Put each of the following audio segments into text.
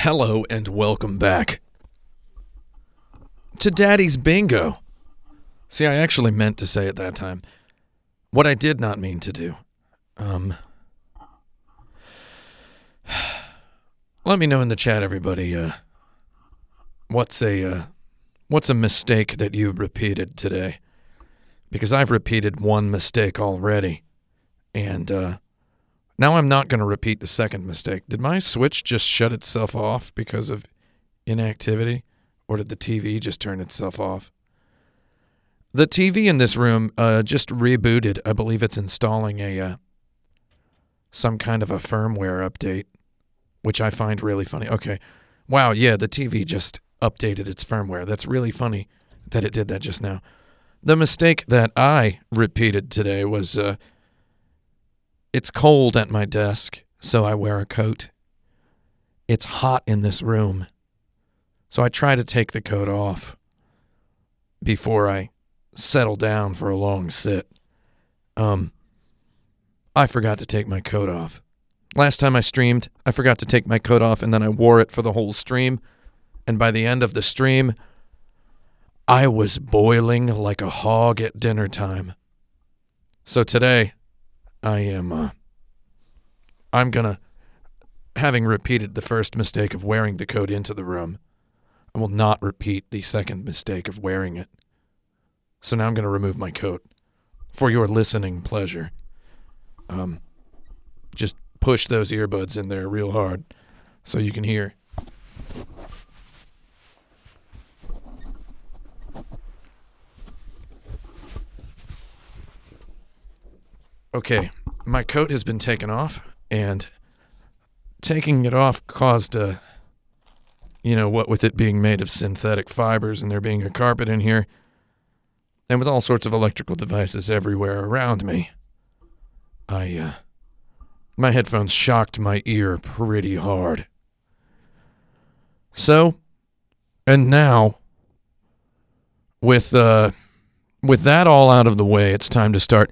Hello and welcome back to Daddy's Bingo. See, I actually meant to say it that time. What I did not mean to do. Let me know in the chat, everybody. What's a mistake that you repeated today? Because I've repeated one mistake already, and now I'm not going to repeat the second mistake. Did my Switch just shut itself off because of inactivity? Or did the TV just turn itself off? The TV in this room just rebooted. I believe it's installing some kind of a firmware update, which I find really funny. Okay. Wow, yeah, the TV just updated its firmware. That's really funny that it did that just now. The mistake that I repeated today was... It's cold at my desk, so I wear a coat. It's hot in this room, so I try to take the coat off before I settle down for a long sit. I forgot to take my coat off. Last time I streamed, I forgot to take my coat off, and then I wore it for the whole stream, and by the end of the stream, I was boiling like a hog at dinner time. So today... I'm gonna, having repeated the first mistake of wearing the coat into the room, I will not repeat the second mistake of wearing it. So now I'm gonna remove my coat for your listening pleasure. Just push those earbuds in there real hard so you can hear. Okay, my coat has been taken off, and taking it off caused what with it being made of synthetic fibers and there being a carpet in here, and with all sorts of electrical devices everywhere around me, my headphones shocked my ear pretty hard. So, and now, with that all out of the way, it's time to start...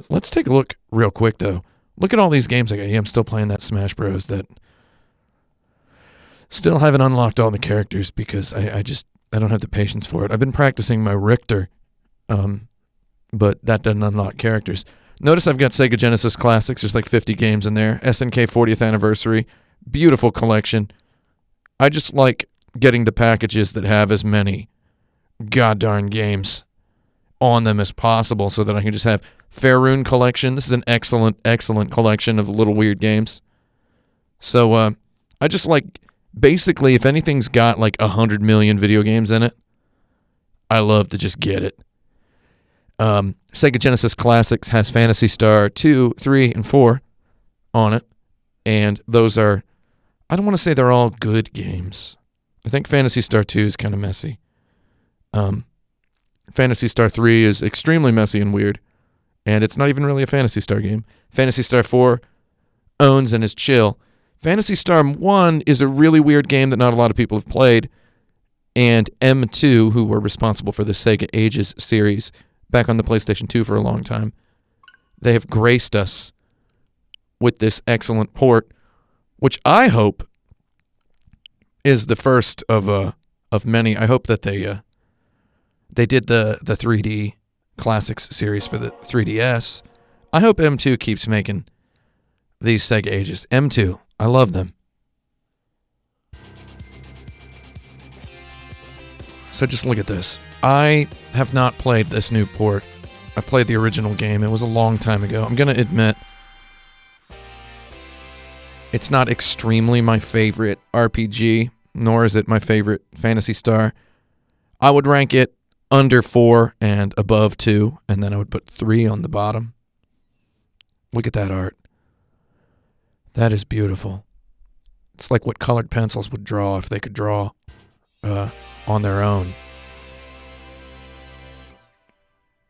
let's take a look real quick, though. Look at all these games I got. Yeah, I'm still playing that Smash Bros. That still haven't unlocked all the characters because I don't have the patience for it. I've been practicing my Richter, but that doesn't unlock characters. Notice I've got Sega Genesis Classics. There's like 50 games in there. SNK 40th Anniversary. Beautiful collection. I just like getting the packages that have as many goddarn games on them as possible so that I can just have Faerun collection. This is an excellent collection of little weird games. So I just like, basically, if anything's got like 100 million video games in it, I love to just get it. Sega Genesis Classics has Phantasy Star 2, 3, and 4 on it. And those are, I don't want to say they're all good games. I think Phantasy Star 2 is kind of messy. Phantasy Star 3 is extremely messy and weird. And it's not even really a Phantasy Star game. Phantasy Star 4 owns and is chill. Phantasy Star 1 is a really weird game that not a lot of people have played. And M2, who were responsible for the Sega Ages series back on the PlayStation 2 for a long time, they have graced us with this excellent port, which I hope is the first of many. I hope that they did the 3D Classics series for the 3DS. I hope M2 keeps making these Sega Ages. M2, I love them. So just look at this. I have not played this new port. I played the original game. It was a long time ago. I'm going to admit it's not extremely my favorite RPG, nor is it my favorite Phantasy Star. I would rank it under 4 and above 2, and then I would put 3 on the bottom. Look at that art. That is beautiful. It's like what colored pencils would draw if they could draw on their own.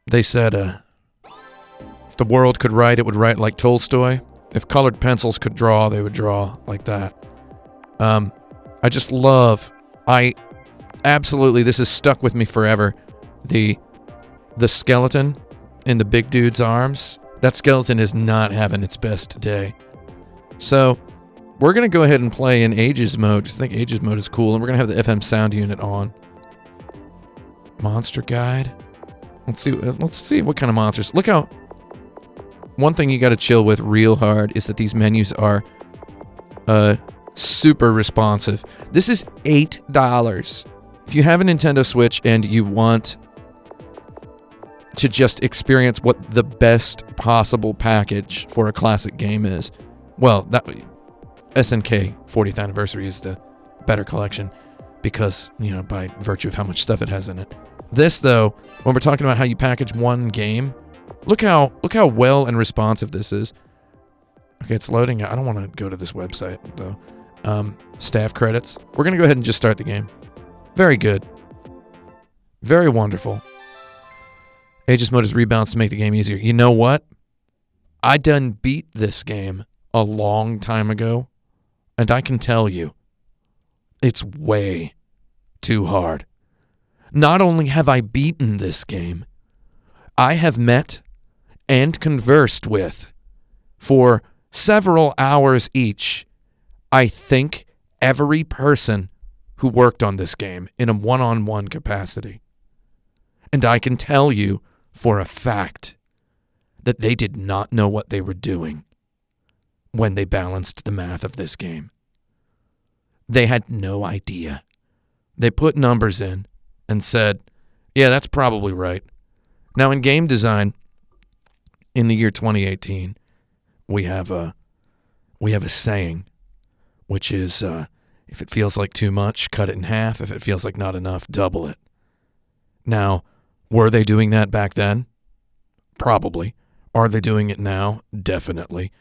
They said if the world could write, it would write like Tolstoy. If colored pencils could draw, they would draw like that. I just love... Absolutely, this has stuck with me forever. The skeleton in the big dude's arms, that skeleton is not having its best day. So, we're going to go ahead and play in Ages mode. Just think Ages mode is cool. And we're going to have the FM sound unit on. Monster guide. Let's see what kind of monsters. Look how... One thing you got to chill with real hard is that these menus are super responsive. This is $8. If you have a Nintendo Switch and you want to just experience what the best possible package for a classic game is, well, that SNK 40th Anniversary is the better collection because, you know, by virtue of how much stuff it has in it. This, though, when we're talking about how you package one game, look how well and responsive this is. Okay, it's loading. I don't want to go to this website, though. Staff credits. We're going to go ahead and just start the game. Very good. Very wonderful. Ages mode is rebalanced to make the game easier. You know what? I done beat this game a long time ago, and I can tell you, it's way too hard. Not only have I beaten this game, I have met and conversed with, for several hours each, I think every person who worked on this game in a one-on-one capacity. And I can tell you for a fact that they did not know what they were doing when they balanced the math of this game. They had no idea. They put numbers in and said, yeah, that's probably right. Now, in game design, in the year 2018, we have a saying, which is, if it feels like too much, cut it in half. If it feels like not enough, double it. Now, were they doing that back then? Probably. Are they doing it now? Definitely.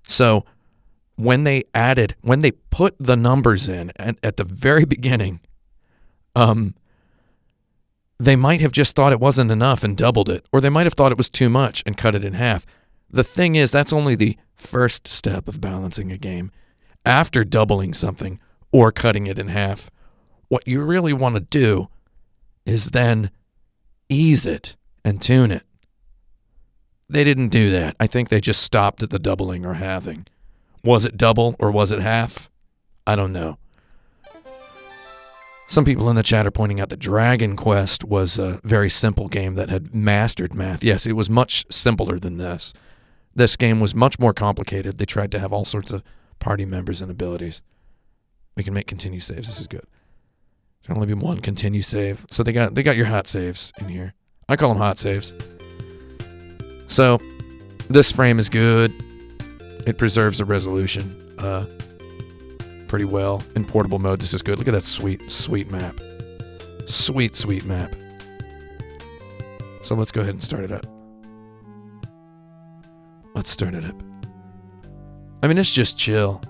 So, when they put the numbers in at the very beginning, they might have just thought it wasn't enough and doubled it, or they might have thought it was too much and cut it in half. The thing is, that's only the first step of balancing a game. After doubling something or cutting it in half, what you really want to do is then ease it and tune it. They didn't do that. I think they just stopped at the doubling or halving. Was it double or was it half? I don't know. Some people in the chat are pointing out that Dragon Quest was a very simple game that had mastered math. Yes, it was much simpler than this. This game was much more complicated. They tried to have all sorts of party members and abilities. We can make continue saves. This is good. There can only be one continue save. So they got your hot saves in here. I call them hot saves. So this frame is good. It preserves the resolution pretty well. In portable mode, this is good. Look at that sweet map. Sweet map. So let's go ahead and start it up. Let's start it up. I mean, it's just chill.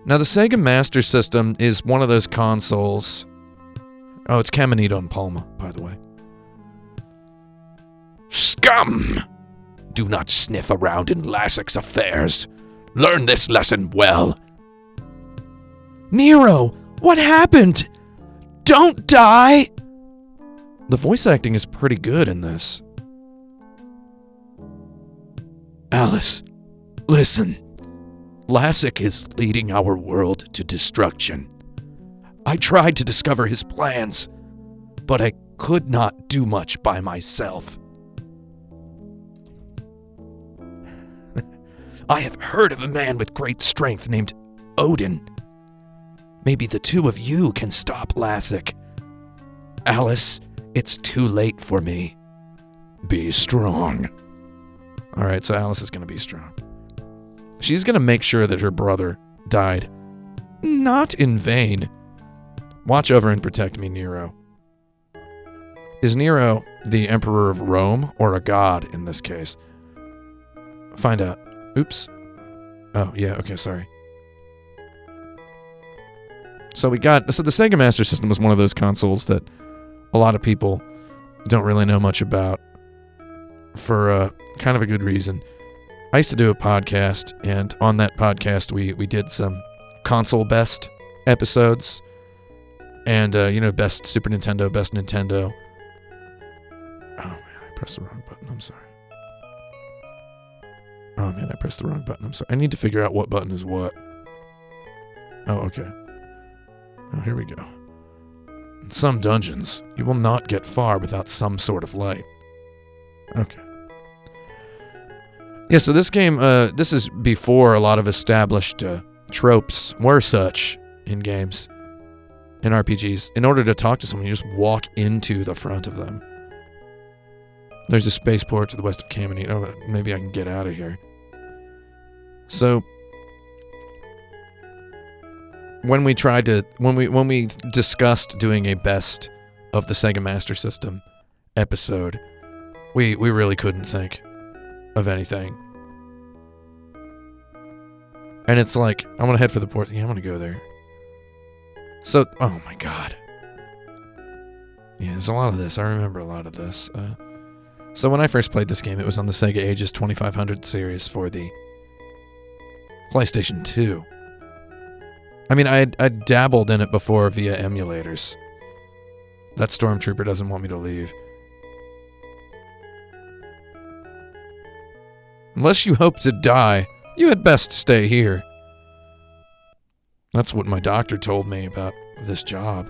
Now, the Sega Master System is one of those consoles... Oh, it's Caminito and Palma, by the way. Scum! Do not sniff around in Lassek's affairs. Learn this lesson well. Nero, what happened? Don't die! The voice acting is pretty good in this. Alice, listen. Lassek is leading our world to destruction. I tried to discover his plans, but I could not do much by myself. I have heard of a man with great strength named Odin. Maybe the two of you can stop Lassek. Alice, it's too late for me. Be strong. Alright, so Alice is going to be strong. She's going to make sure that her brother died. Not in vain. Watch over and protect me, Nero. Is Nero the Emperor of Rome or a god in this case? Find out. Oops. Oh, yeah, okay, sorry. So the Sega Master System was one of those consoles that a lot of people don't really know much about for kind of a good reason. I used to do a podcast, and on that podcast we did some console best episodes, and best Super Nintendo, best Nintendo. Oh man, I pressed the wrong button. I'm sorry. Oh man, I pressed the wrong button. I'm sorry. I need to figure out what button is what. Oh, okay. Oh, here we go. In some dungeons, you will not get far without some sort of light. Okay. Yeah, so this game, this is before a lot of established tropes were such in games, in RPGs. In order to talk to someone, you just walk into the front of them. There's a spaceport to the west of Caminite. Oh, maybe I can get out of here. So, when we discussed doing a best of the Sega Master System episode, we really couldn't think of anything. And it's like, I want to head for the port. Yeah, I want to go there. So, oh my god. Yeah, there's a lot of this. I remember a lot of this. So when I first played this game, it was on the Sega Ages 2500 series for the PlayStation 2. I mean, I dabbled in it before via emulators. That stormtrooper doesn't want me to leave. Unless you hope to die, you had best stay here. That's what my doctor told me about this job.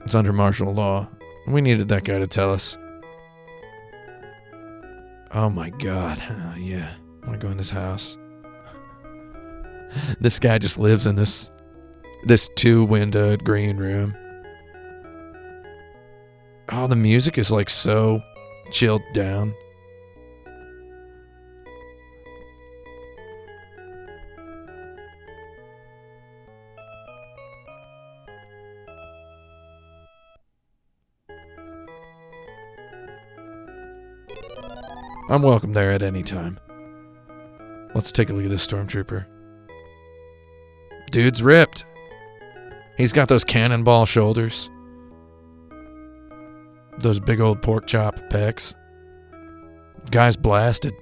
It's under martial law. We needed that guy to tell us. Oh my god. Yeah. I want to go in this house. This guy just lives in this two-windowed green room. Oh, the music is like so chilled down. I'm welcome there at any time. Let's take a look at this stormtrooper. Dude's ripped. He's got those cannonball shoulders. Those big old pork chop pecs. Guy's blasted.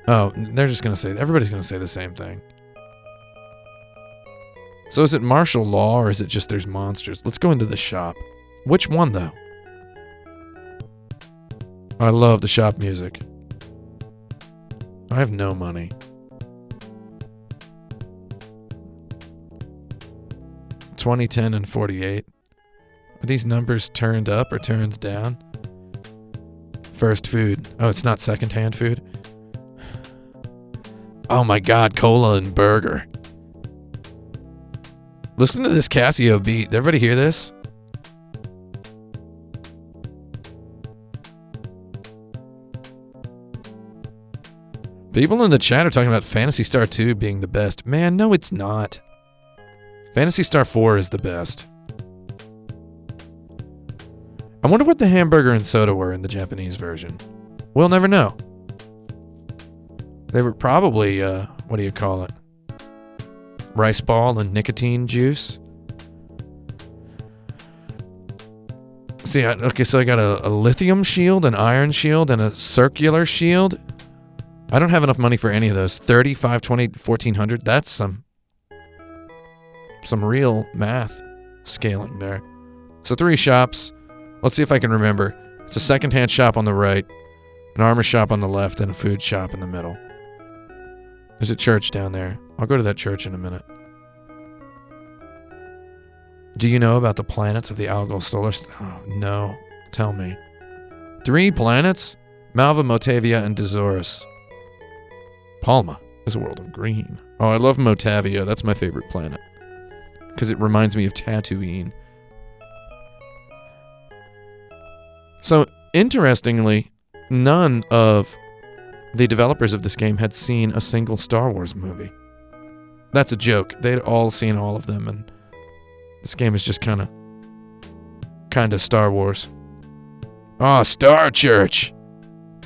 Oh, they're just gonna say, everybody's gonna say the same thing. So is it martial law or is it just there's monsters? Let's go into the shop. Which one though? I love the shop music. I have no money. $20, $10, and $48. Are these numbers turned up or turned down? First food. Oh, it's not second-hand food? Oh my god, cola and burger. Listen to this Casio beat. Did everybody hear this? People in the chat are talking about Phantasy Star 2 being the best. Man, no it's not. Phantasy Star 4 is the best. I wonder what the hamburger and soda were in the Japanese version. We'll never know. They were probably, what do you call it? Rice ball and nicotine juice. See, okay, so I got a lithium shield, an iron shield, and a circular shield. I don't have enough money for any of those. 30, 5, 20, 1400. That's some real math scaling there. So 3 shops. Let's see if I can remember. It's a second-hand shop on the right, an armor shop on the left, and a food shop in the middle. There's a church down there. I'll go to that church in a minute. Do you know about the planets of the algal solar system? Oh, no. Tell me. 3 planets? Malva, Motavia, and Dazorus. Palma is a world of green. Oh, I love Motavia. That's my favorite planet. Because it reminds me of Tatooine. So, interestingly, none of the developers of this game had seen a single Star Wars movie. That's a joke. They'd all seen all of them, and this game is just kind of Star Wars. Ah, Star Church!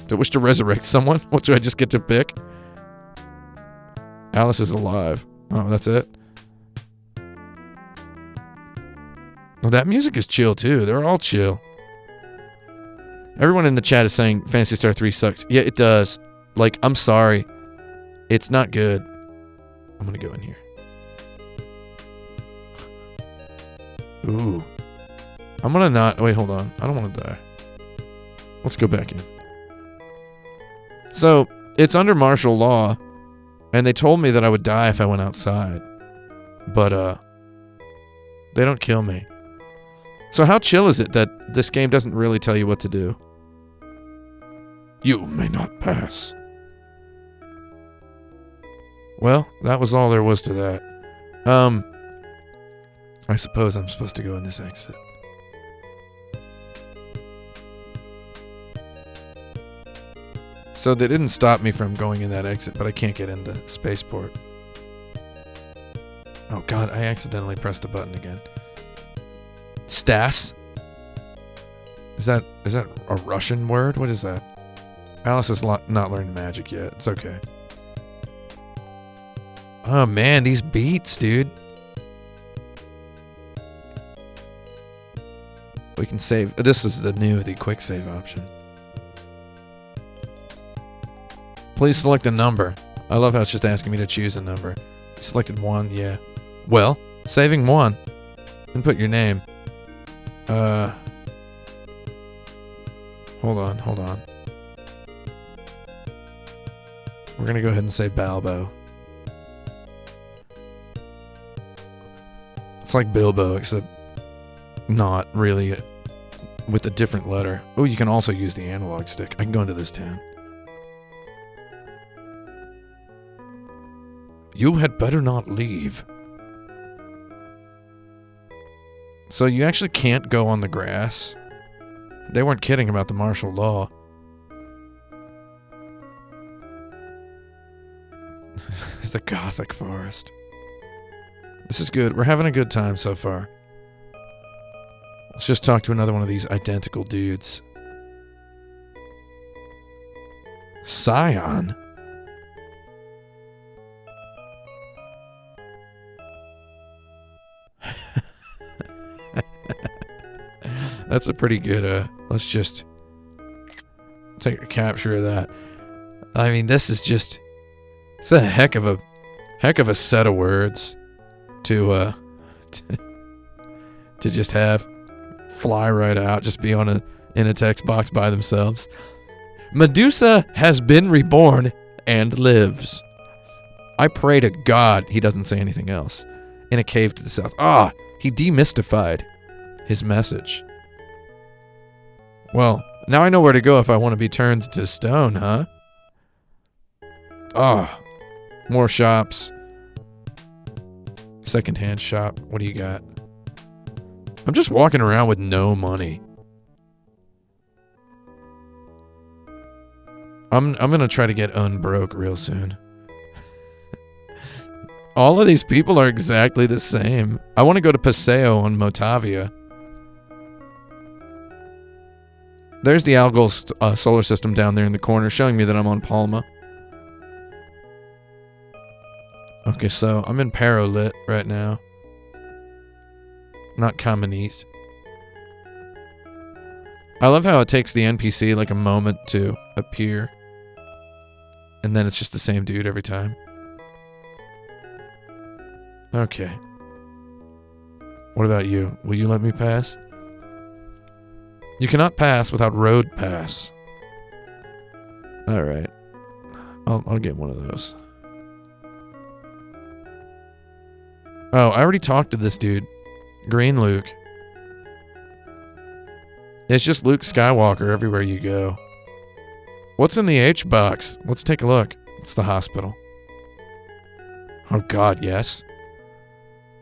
Do I wish to resurrect someone? What do I just get to pick? Alice is alive. Oh, that's it? Well, that music is chill, too. They're all chill. Everyone in the chat is saying Phantasy Star 3 sucks. Yeah, it does. Like, I'm sorry. It's not good. I'm gonna go in here. Ooh. I'm gonna not... Wait, hold on. I don't want to die. Let's go back in. So, it's under martial law, and they told me that I would die if I went outside. But, they don't kill me. So how chill is it that this game doesn't really tell you what to do? You may not pass. Well, that was all there was to that. I suppose I'm supposed to go in this exit. So they didn't stop me from going in that exit, but I can't get into spaceport. Oh god, I accidentally pressed a button again. Stas? Is that a Russian word? What is that? Alice has not learned magic yet. It's okay. Oh man, these beats, dude. We can save. This is the quick save option. Please select a number. I love how it's just asking me to choose a number. Selected 1, yeah. Well, saving 1. Input your name. Hold on. We're gonna go ahead and say Balbo. It's like Bilbo, except not really with a different letter. Oh, you can also use the analog stick. I can go into this town. You had better not leave. So you actually can't go on the grass? They weren't kidding about the martial law. The Gothic Forest. This is good. We're having a good time so far. Let's just talk to another one of these identical dudes. Scion? That's a pretty good, let's just take a capture of that. I mean, this is just, it's a heck of a set of words to just have fly right out, just be in a text box by themselves. Medusa has been reborn and lives. I pray to God he doesn't say anything else. In a cave to the south. Ah, he demystified his message. Well, now I know where to go if I want to be turned to stone, huh? Ah, more shops. Secondhand shop. What do you got? I'm just walking around with no money. I'm gonna try to get unbroke real soon. All of these people are exactly the same. I want to go to Paseo on Motavia. There's the Algol solar system down there in the corner, showing me that I'm on Palma. Okay, so I'm in Parolit right now. Not Kamenis. I love how it takes the NPC like a moment to appear. And then it's just the same dude every time. Okay. What about you? Will you let me pass? You cannot pass without road pass. Alright. I'll get one of those. Oh, I already talked to this dude. Green Luke. It's just Luke Skywalker everywhere you go. What's in the H box? Let's take a look. It's the hospital. Oh god, yes.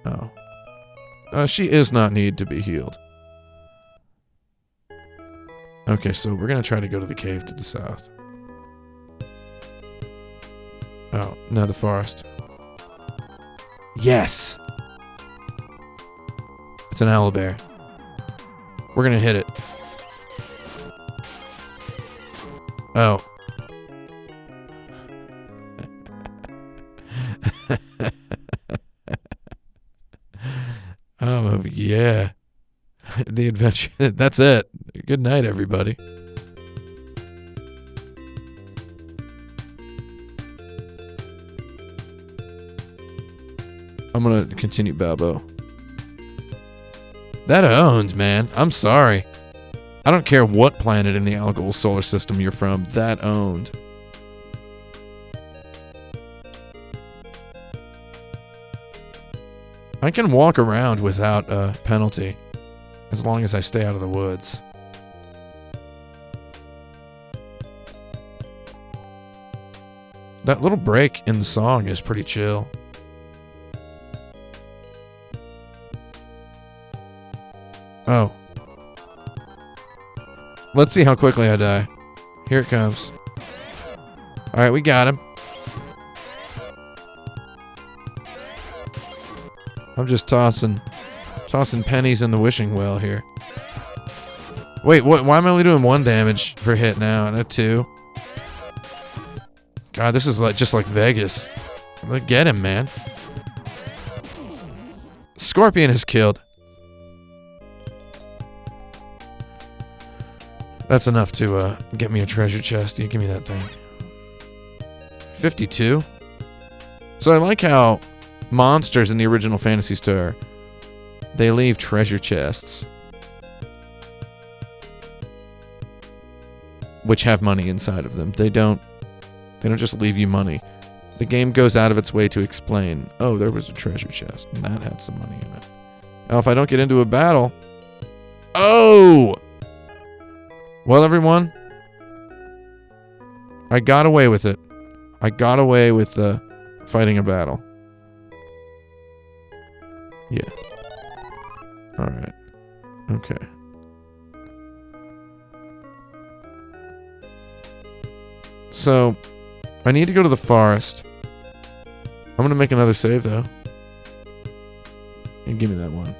Oh. She is not need to be healed. Okay, so we're gonna try to go to the cave to the south. Oh, no, the forest. Yes! It's an owlbear. We're gonna hit it. Oh. Oh, yeah. The adventure. That's it. Good night, everybody. I'm gonna continue Balbo. That owns, man. I'm sorry. I don't care what planet in the Algol solar system you're from, that owned. I can walk around without a penalty, as long as I stay out of the woods. That little break in the song is pretty chill. Oh. Let's see how quickly I die. Here it comes. Alright, we got him. I'm just tossing pennies in the wishing well here. Wait, what? Why am I only doing 1 damage per hit now? And a 2? God, this is just like Vegas. Get him, man. Scorpion is killed. That's enough to get me a treasure chest. You give me that thing. 52. So I like how monsters in the original Phantasy Star, they leave treasure chests, which have money inside of them. They don't just leave you money. The game goes out of its way to explain, oh, there was a treasure chest, and that had some money in it. Now, if I don't get into a battle... Oh! Well, everyone, I got away with it. I got away with fighting a battle. Yeah. Alright. Okay. So, I need to go to the forest. I'm gonna make another save, though. And give me that one.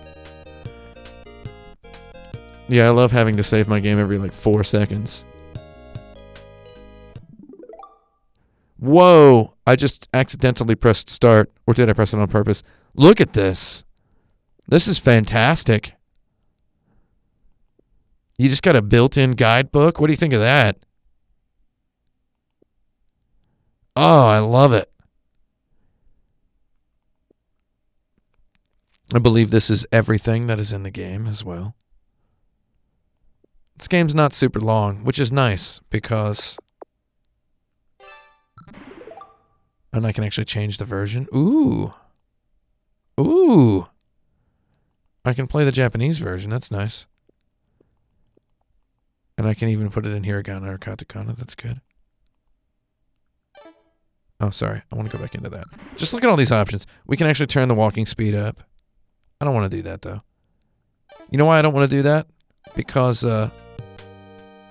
Yeah, I love having to save my game every, 4 seconds. Whoa! I just accidentally pressed start. Or did I press it on purpose? Look at this. This is fantastic. You just got a built-in guidebook? What do you think of that? Oh, I love it. I believe this is everything that is in the game as well. This game's not super long, which is nice because... And I can actually change the version. Ooh. Ooh. I can play the Japanese version. That's nice. And I can even put it in hiragana or katakana. That's good. Oh, sorry. I want to go back into that. Just look at all these options. We can actually turn the walking speed up. I don't want to do that, though. You know why I don't want to do that? Because,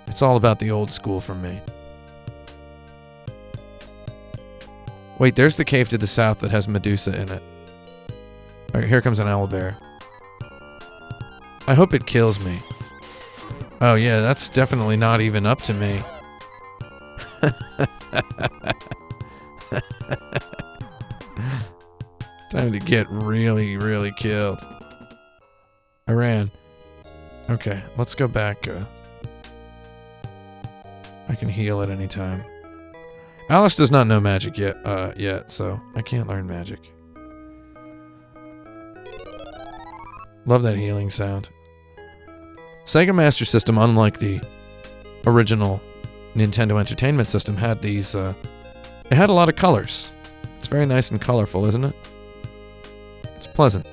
it's all about the old school for me. Wait, there's the cave to the south that has Medusa in it. Alright, here comes an owlbear. I hope it kills me. Oh yeah, that's definitely not even up to me. Time to get really, really killed. I ran. Okay, let's go back. I can heal at any time. Alice does not know magic yet, so I can't learn magic. Love that healing sound. Sega Master System, unlike the original Nintendo Entertainment System, had these, it had a lot of colors. It's very nice and colorful, isn't it? It's pleasant.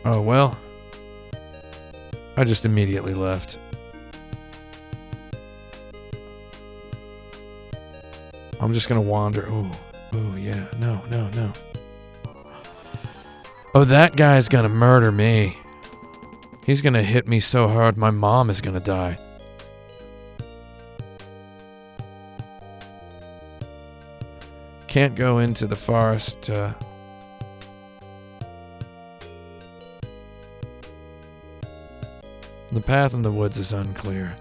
Oh, well. I just immediately left. I'm just gonna wander. Ooh. Ooh, yeah. No. Oh, that guy's gonna murder me. He's gonna hit me so hard my mom is gonna die. Can't go into the forest. The path in the woods is unclear.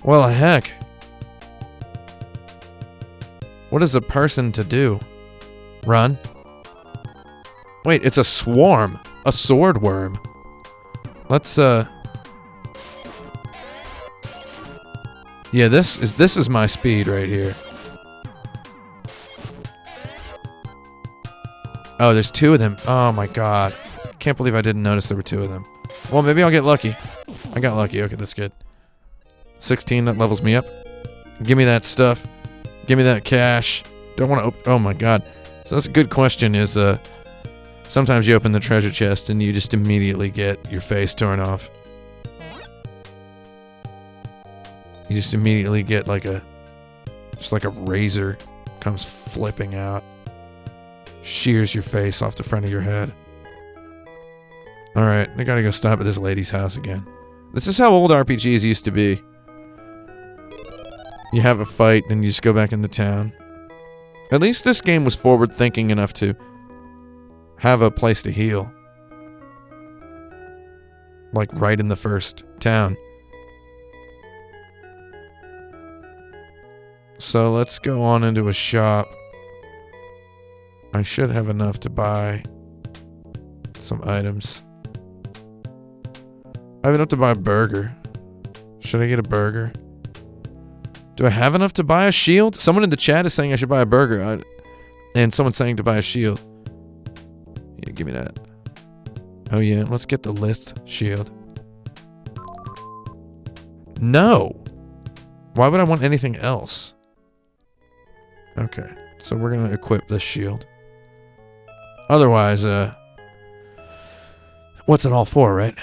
Well, heck. What is a person to do? Run? Wait, it's a swarm. A swordworm. Let's, Yeah, this is my speed right here. Oh, there's 2 of them. Oh my god. Can't believe I didn't notice there were 2 of them. Well, maybe I'll get lucky. I got lucky. Okay, that's good. 16, that levels me up. Give me that stuff. Give me that cash. Don't want to oh my god. So that's a good question is, sometimes you open the treasure chest and you just immediately get your face torn off. You just immediately get just like a razor comes flipping out. Shears your face off the front of your head. Alright, I gotta go stop at this lady's house again. This is how old RPGs used to be. You have a fight, then you just go back into town. At least this game was forward-thinking enough to have a place to heal. Like right in the first town. So let's go on into a shop. I should have enough to buy some items. I have enough to buy a burger. Should I get a burger? Do I have enough to buy a shield? Someone in the chat is saying I should buy a burger. And someone's saying to buy a shield. Yeah, give me that. Oh yeah, let's get the Lith shield. No! Why would I want anything else? Okay, so we're gonna equip this shield. Otherwise, what's it all for, right?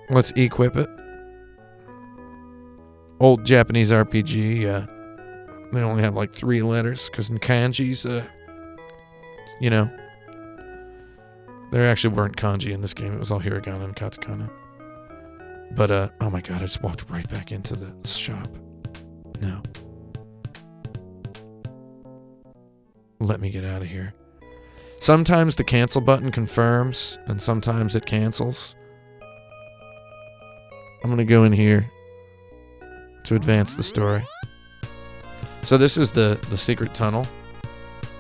Let's equip it. Old Japanese RPG, they only have like 3 letters, because in kanjis, you know, there actually weren't kanji in this game. It was all hiragana and katakana. But, oh my god, I just walked right back into the shop. No. Let me get out of here. Sometimes the cancel button confirms, and sometimes it cancels. I'm gonna go in here to advance the story. So this is the secret tunnel.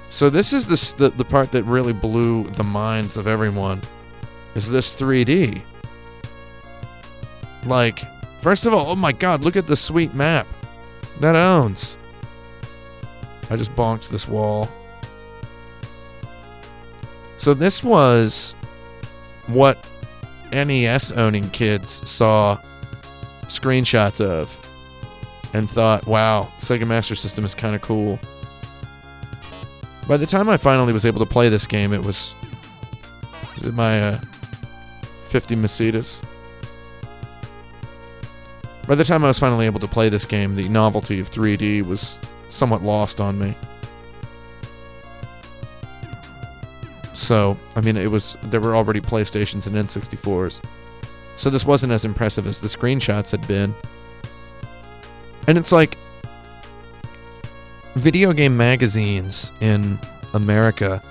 So this is the part that really blew the minds of everyone. Is this 3D? Like, first of all, oh my god, look at the sweet map. That owns. I just bonked this wall. So this was what NES owning kids saw screenshots of and thought, wow, Sega Master System is kind of cool. By the time I finally was able to play this game, it was my 50 Masitas. By the time I was finally able to play this game, the novelty of 3D was somewhat lost on me. So, I mean, there were already PlayStations and N64s. So this wasn't as impressive as the screenshots had been. And it's like, video game magazines in America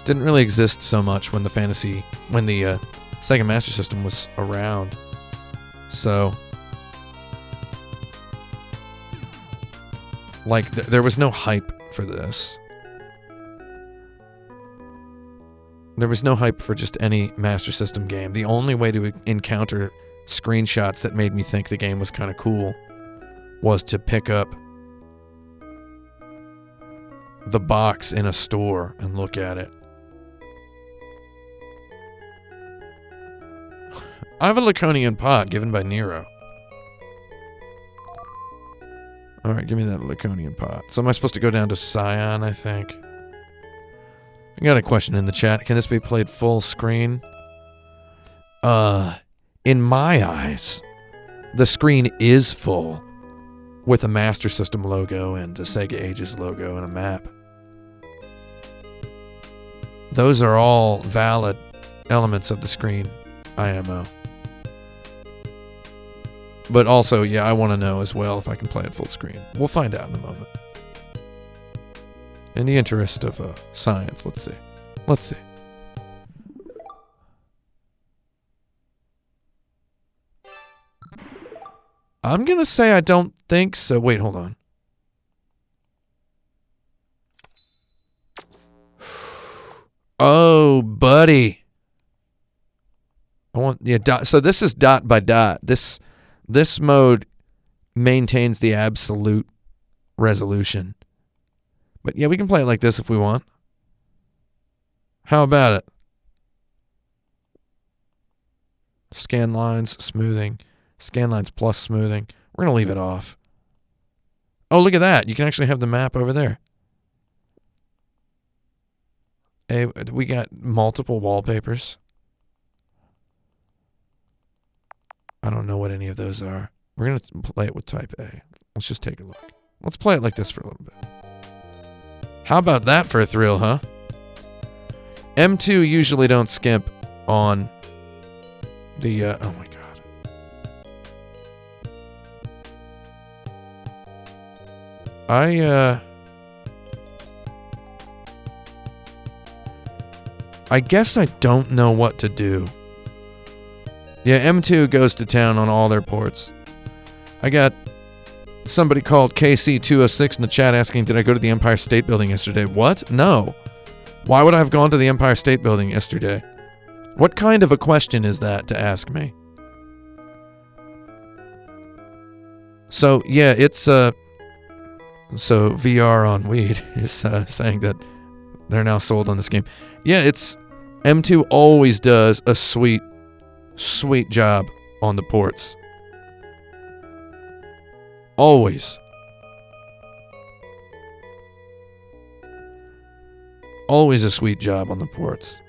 didn't really exist so much when the Sega Master System was around. So, like, there was no hype for this. There was no hype for just any Master System game. The only way to encounter screenshots that made me think the game was kind of cool was to pick up the box in a store and look at it. I have a Laconian pot given by Nero. Alright, give me that Laconian pot. So am I supposed to go down to Scion, I think? I got a question in the chat. Can this be played full screen? In my eyes, the screen is full with a Master System logo and a Sega Ages logo and a map. Those are all valid elements of the screen, IMO. But also, yeah, I want to know as well if I can play it full screen. We'll find out in a moment. In the interest of science, let's see. Let's see. I'm gonna say I don't think so. Wait, hold on. Oh, buddy. I want, yeah, so this is dot by dot. This mode maintains the absolute resolution. But yeah, we can play it like this if we want. How about it? Scan lines, smoothing. Scan lines plus smoothing. We're going to leave it off. Oh, look at that. You can actually have the map over there. Hey, we got multiple wallpapers. I don't know what any of those are. We're going to play it with type A. Let's just take a look. Let's play it like this for a little bit. How about that for a thrill, huh? M2 usually don't skimp on the, oh my god. I guess I don't know what to do. Yeah, M2 goes to town on all their ports. I got somebody called KC206 in the chat asking, did I go to the Empire State Building yesterday? What? No. Why would I have gone to the Empire State Building yesterday? What kind of a question is that to ask me? So, yeah, it's, so VR on Weed is saying that they're now sold on this game. Yeah, it's, M2 always does a sweet job on the ports. Always. Always a sweet job on the ports.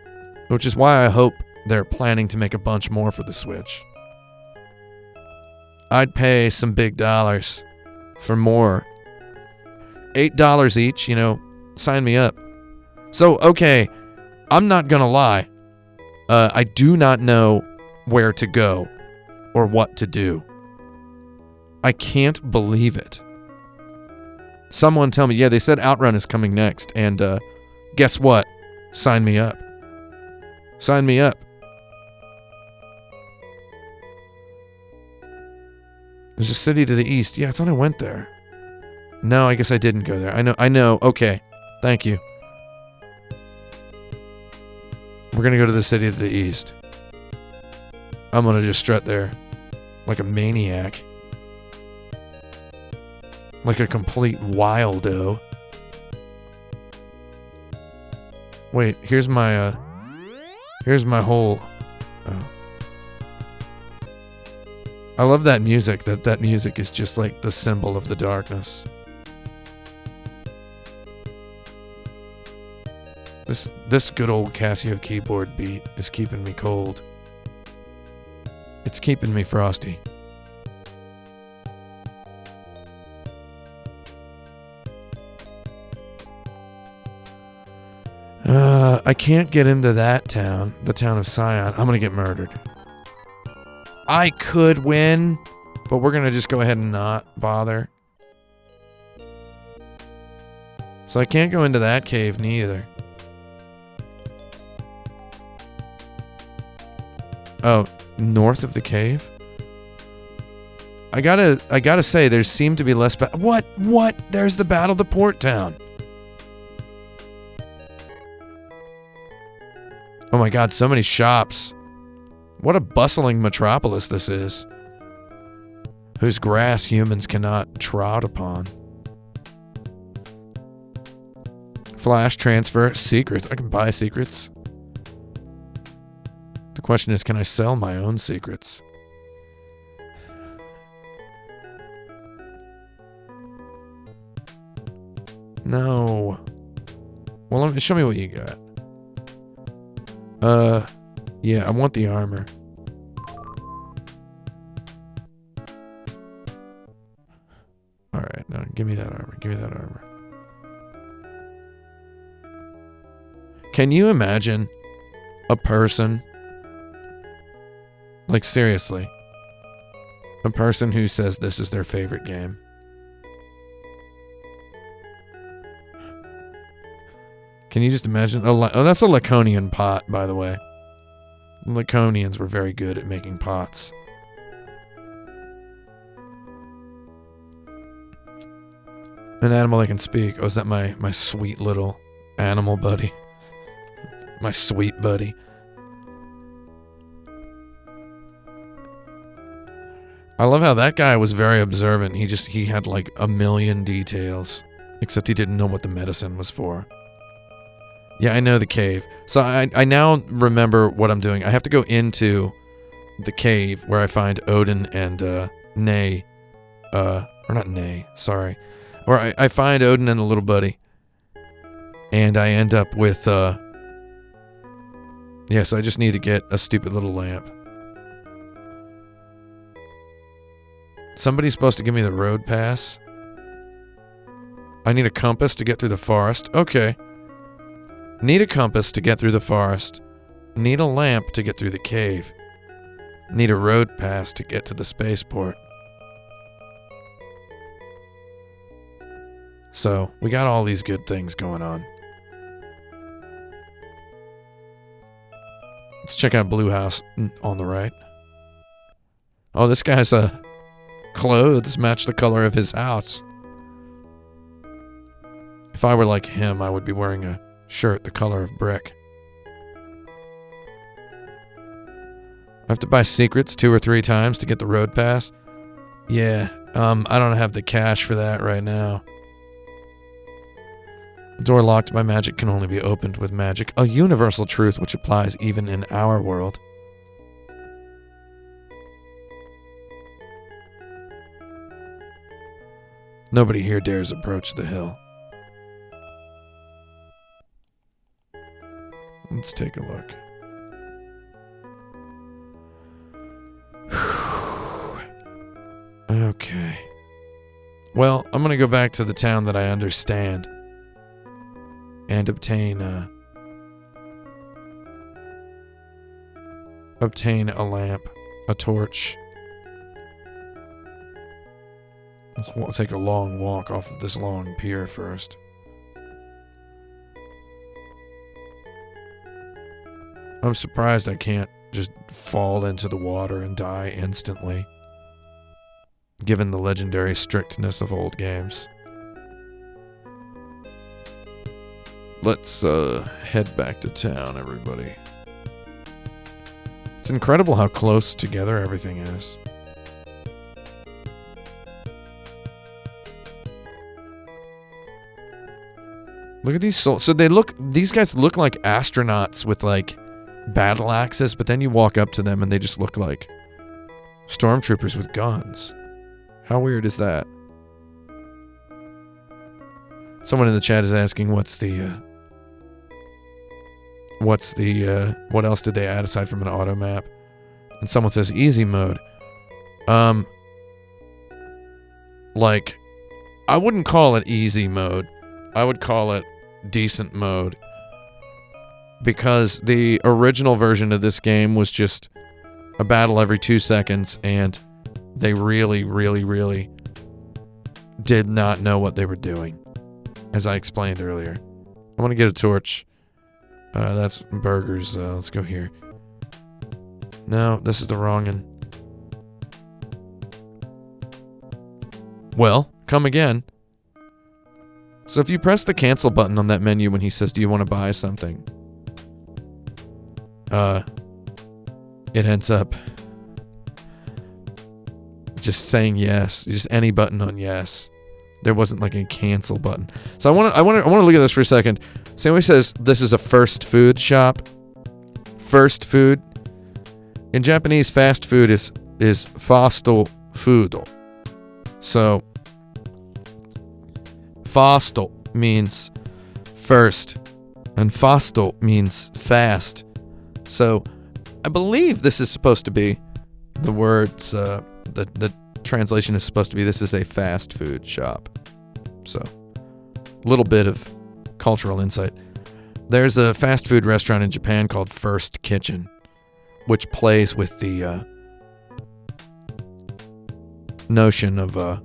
Which is why I hope they're planning to make a bunch more for the Switch. I'd pay some big dollars for more. $8 each, you know, sign me up. So, okay, I'm not gonna lie. I do not know where to go or what to do. I can't believe it. Someone tell me, yeah, they said Outrun is coming next, and guess what? Sign me up. Sign me up. There's a city to the east. Yeah, I thought I went there. No, I guess I didn't go there. I know. Okay. Thank you. We're gonna go to the city to the east. I'm gonna just strut there like a maniac. Like a complete wildo. Wait, here's my whole... Oh. I love that music. That music is just like the symbol of the darkness. This good old Casio keyboard beat is keeping me cold. It's keeping me frosty. I can't get into that town, the town of Scion. I'm gonna get murdered. I could win, but we're gonna just go ahead and not bother. So I can't go into that cave neither. Oh, north of the cave? I gotta say, there seemed to be less What? There's the Battle of the Port Town. Oh my god, so many shops. What a bustling metropolis this is. Whose grass humans cannot trod upon. Flash transfer, secrets. I can buy secrets. The question is, can I sell my own secrets? No. Well, show me what you got. Yeah, I want the armor. Alright, no, give me that armor. Give me that armor. Can you imagine a person, like seriously, a person who says this is their favorite game? Can you just imagine? Oh, that's a Laconian pot, by the way. Laconians were very good at making pots. An animal that can speak. Oh, is that my sweet little animal buddy? My sweet buddy. I love how that guy was very observant. He had like a million details. Except he didn't know what the medicine was for. Yeah, I know the cave. So I now remember what I'm doing. I have to go into the cave where I find Odin and Nay. Or not Nay, sorry. Where I find Odin and a little buddy. And I end up with, yeah, so I just need to get a stupid little lamp. Somebody's supposed to give me the road pass. I need a compass to get through the forest. Okay. Need a compass to get through the forest. Need a lamp to get through the cave. Need a road pass to get to the spaceport. So, we got all these good things going on. Let's check out Blue House on the right. Oh, this guy's clothes match the color of his house. If I were like him, I would be wearing a shirt the color of brick. I have to buy secrets 2 or 3 times to get the road pass. Yeah, I don't have the cash for that right now. The door locked by magic can only be opened with magic. A universal truth which applies even in our world. Nobody here dares approach the hill. Let's take a look. Okay. Well, I'm gonna go back to the town that I understand. And obtain a lamp, a torch. Let's take a long walk off of this long pier first. I'm surprised I can't just fall into the water and die instantly, given the legendary strictness of old games. Let's head back to town, everybody. It's incredible how close together everything is. Look at these souls. So these guys look like astronauts with like battle axes, but then you walk up to them and they just look like stormtroopers with guns. How weird is that? Someone in the chat is asking what else did they add aside from an auto map? And someone says easy mode. Like, I wouldn't call it easy mode. I would call it decent mode. Because the original version of this game was just a battle every 2 seconds, and they really, really, really did not know what they were doing. As I explained earlier. I want to get a torch. That's burgers. Let's go here. No, this is the wrong one. Well, come again. So if you press the cancel button on that menu when he says, do you want to buy something? It ends up just saying yes. Just any button on yes. There wasn't like a cancel button. So I want to look at this for a second. Somebody says this is a first food shop. First food. In Japanese, fast food is fasto foodo. So fasto means first, and fasto means fast. So I believe this is supposed to be the words. The translation is supposed to be this is a fast food shop. So a little bit of cultural insight. There's a fast food restaurant in Japan called First Kitchen, which plays with the notion of a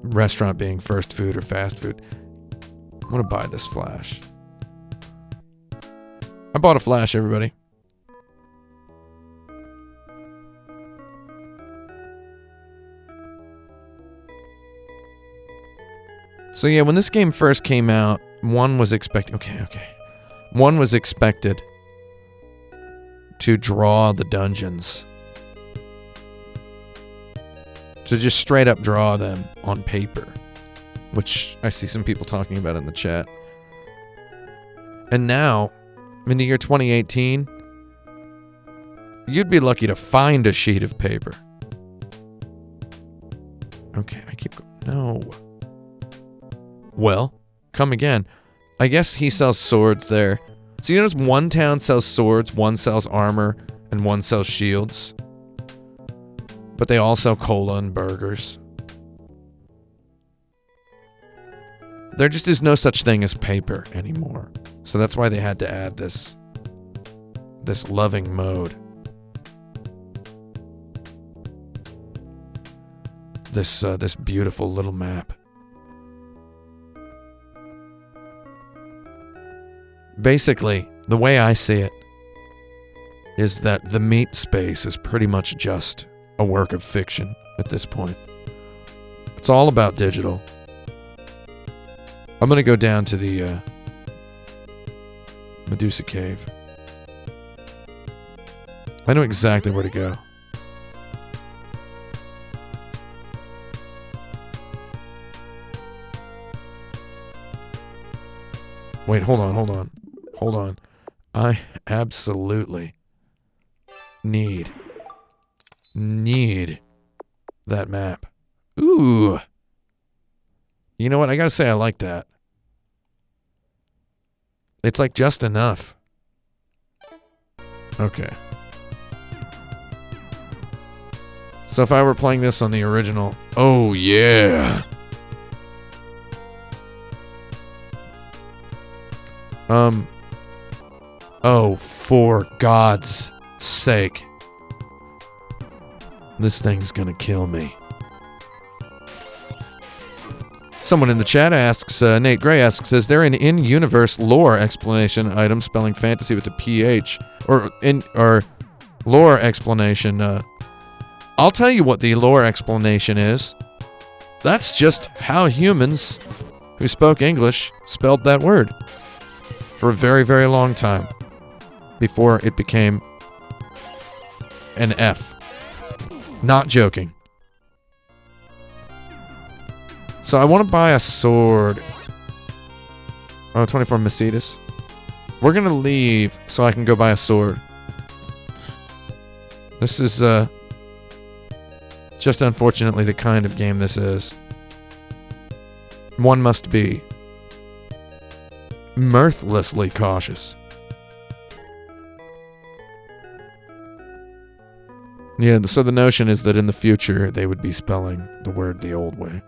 restaurant being first food or fast food. I'm gonna buy this flash. I bought a flash, everybody. So yeah, when this game first came out, one was expected to draw the dungeons to just straight up draw them on paper, which I see some people talking about in the chat. And now, in the year 2018, you'd be lucky to find a sheet of paper. Okay, I keep going. No. Well, come again. I guess he sells swords there. So you notice one town sells swords, one sells armor, and one sells shields. But they all sell cola and burgers. There just is no such thing as paper anymore. So that's why they had to add this loving mode. This beautiful little map. Basically, the way I see it is that the meat space is pretty much just a work of fiction at this point. It's all about digital. I'm gonna go down to the Medusa Cave. I know exactly where to go. Wait, hold on. I absolutely need that map. Ooh. You know what? I gotta say I like that. It's like just enough. Okay. So if I were playing this on the original... Oh, yeah. Oh, for God's sake. This thing's gonna kill me. Someone in the chat asks, Nate Gray asks, is there an in-universe lore explanation item spelling fantasy with a PH? Or lore explanation, I'll tell you what the lore explanation is. That's just how humans who spoke English spelled that word. For a very, very long time. Before it became an F. Not joking. So I want to buy a sword. Oh, 24 Mercedes. We're going to leave so I can go buy a sword. This is, just unfortunately the kind of game this is. One must be mirthlessly cautious. Yeah, so the notion is that in the future they would be spelling the word the old way.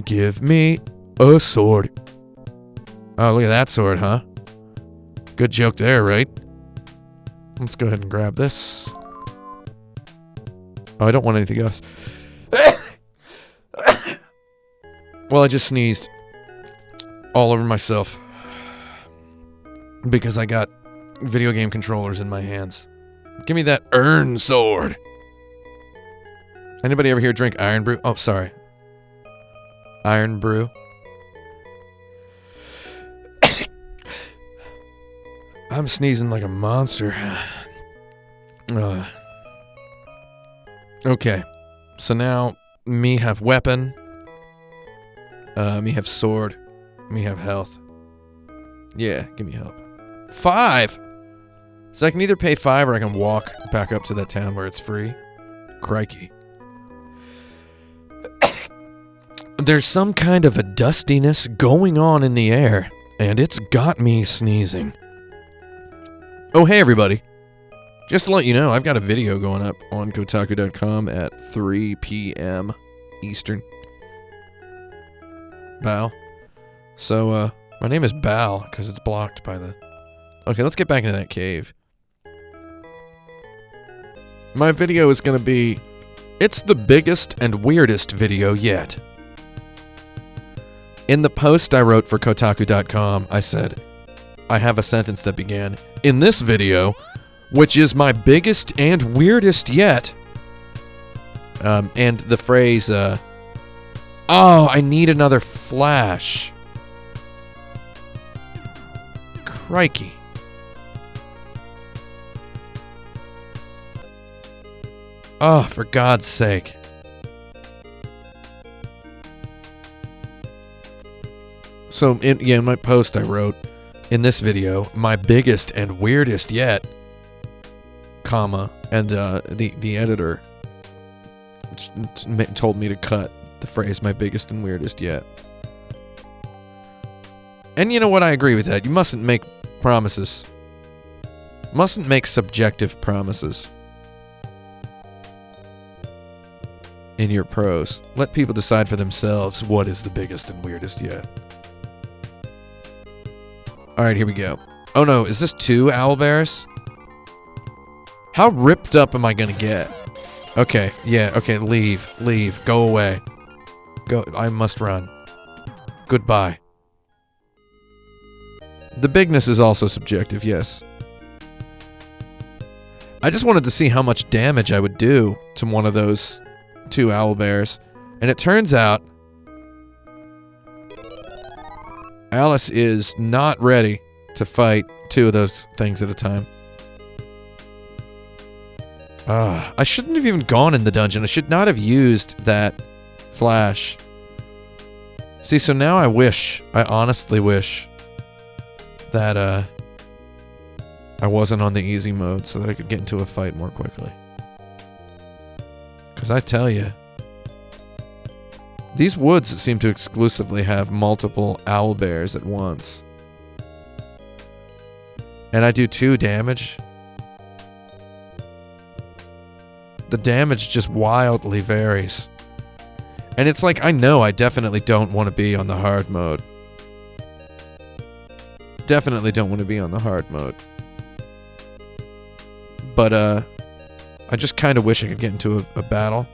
Give me a sword. Oh, look at that sword, huh? Good joke there, right? Let's go ahead and grab this. Oh, I don't want anything else. Well, I just sneezed all over myself because I got video game controllers in my hands. Give me that urn sword. Anybody ever here drink Iron Brew? Oh, sorry. Iron Brew. I'm sneezing like a monster. Okay. So now, me have weapon. Me have sword. Me have health. Yeah, give me help. 5! So I can either pay 5 or I can walk back up to that town where it's free. Crikey. There's some kind of a dustiness going on in the air, and it's got me sneezing. Oh, hey everybody. Just to let you know, I've got a video going up on Kotaku.com at 3 p.m. Eastern. Bal. So, my name is Bal, because it's blocked by the... Okay, let's get back into that cave. My video is going to be... It's the biggest and weirdest video yet. In the post I wrote for Kotaku.com, I said, I have a sentence that began, in this video, which is my biggest and weirdest yet. And the phrase, oh, I need another flash. Crikey. Oh, for God's sake. So, in my post I wrote, in this video, my biggest and weirdest yet, comma, and the editor told me to cut the phrase my biggest and weirdest yet. And you know what? I agree with that. You mustn't make promises. Mustn't make subjective promises in your prose. Let people decide for themselves what is the biggest and weirdest yet. Alright, here we go. Oh no, is this 2 owlbears? How ripped up am I gonna get? Okay, yeah, okay, leave, go away. Go, I must run. Goodbye. The bigness is also subjective, yes. I just wanted to see how much damage I would do to one of those 2 owlbears. And it turns out Alice is not ready to fight 2 of those things at a time. I shouldn't have even gone in the dungeon. I should not have used that flash. See, so now I honestly wish that I wasn't on the easy mode so that I could get into a fight more quickly. Because I tell you, these woods seem to exclusively have multiple owlbears at once. And I do 2 damage. The damage just wildly varies. And it's like, I know I definitely don't want to be on the hard mode. Definitely don't want to be on the hard mode. But, I just kind of wish I could get into a battle.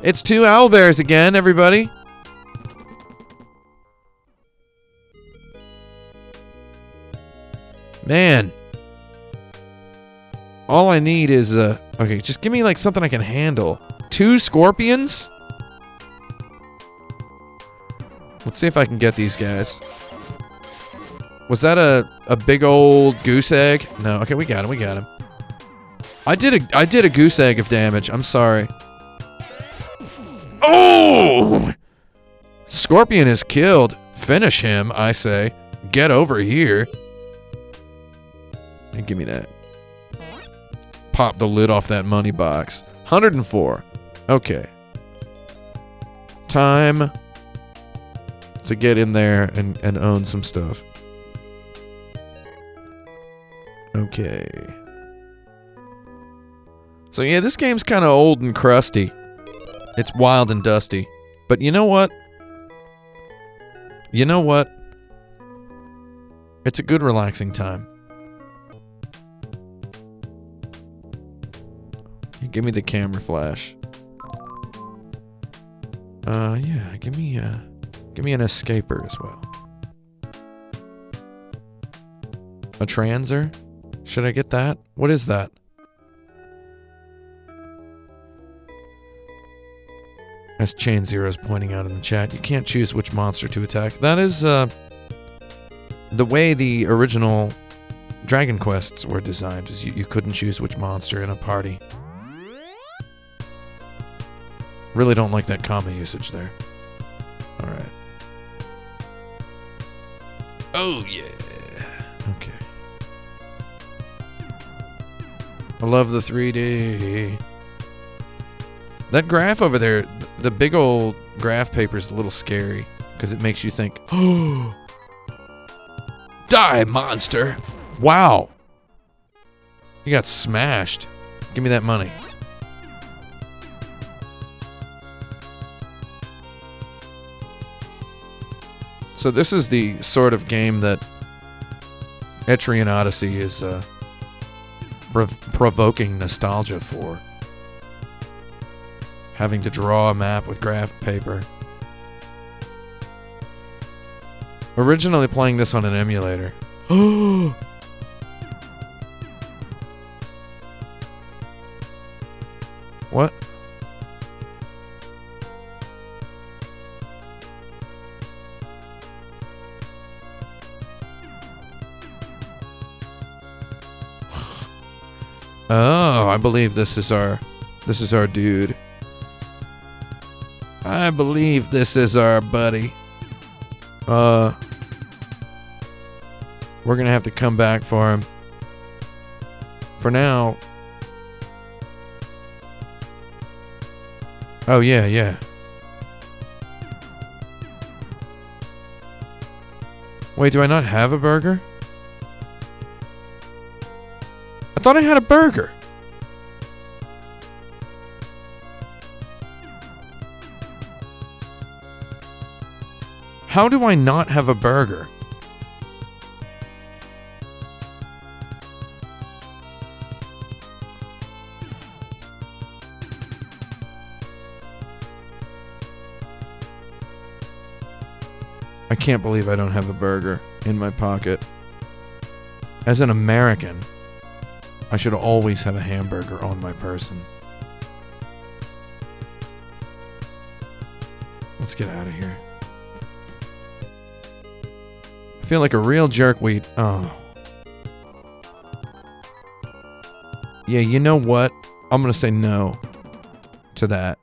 It's 2 owlbears again, everybody! Man. All I need is, okay, just give me, like, something I can handle. 2 scorpions? Let's see if I can get these guys. Was that a big old goose egg? No, okay, we got him. I did a goose egg of damage, I'm sorry. Oh! Scorpion is killed. Finish him, I say. Get over here. And give me that. Pop the lid off that money box. 104. Okay. Time to get in there and own some stuff. Okay. So yeah, this game's kind of old and crusty. It's wild and dusty. But you know what? You know what? It's a good relaxing time. Give me the camera flash. Yeah, give me an escaper as well. A transer? Should I get that? What is that? As Chain Zero's pointing out in the chat, you can't choose which monster to attack. That is, the way the original Dragon Quests were designed, is you couldn't choose which monster in a party. Really don't like that comma usage there. Alright. Oh, yeah. Okay. I love the 3D. That graph over there, the big old graph paper is a little scary, because it makes you think, oh, die, monster. Wow. You got smashed. Give me that money. So this is the sort of game that Etrian Odyssey is provoking nostalgia for. Having to draw a map with graph paper. Originally playing this on an emulator. What? Oh, I believe this is our This is our dude. I believe this is our buddy. We're gonna have to come back for him. For now. Oh, yeah, yeah. Wait, do I not have a burger? I thought I had a burger. How do I not have a burger? I can't believe I don't have a burger in my pocket. As an American, I should always have a hamburger on my person. Let's get out of here. I feel like a real jerkweed. Oh. Yeah, you know what? I'm gonna say no to that.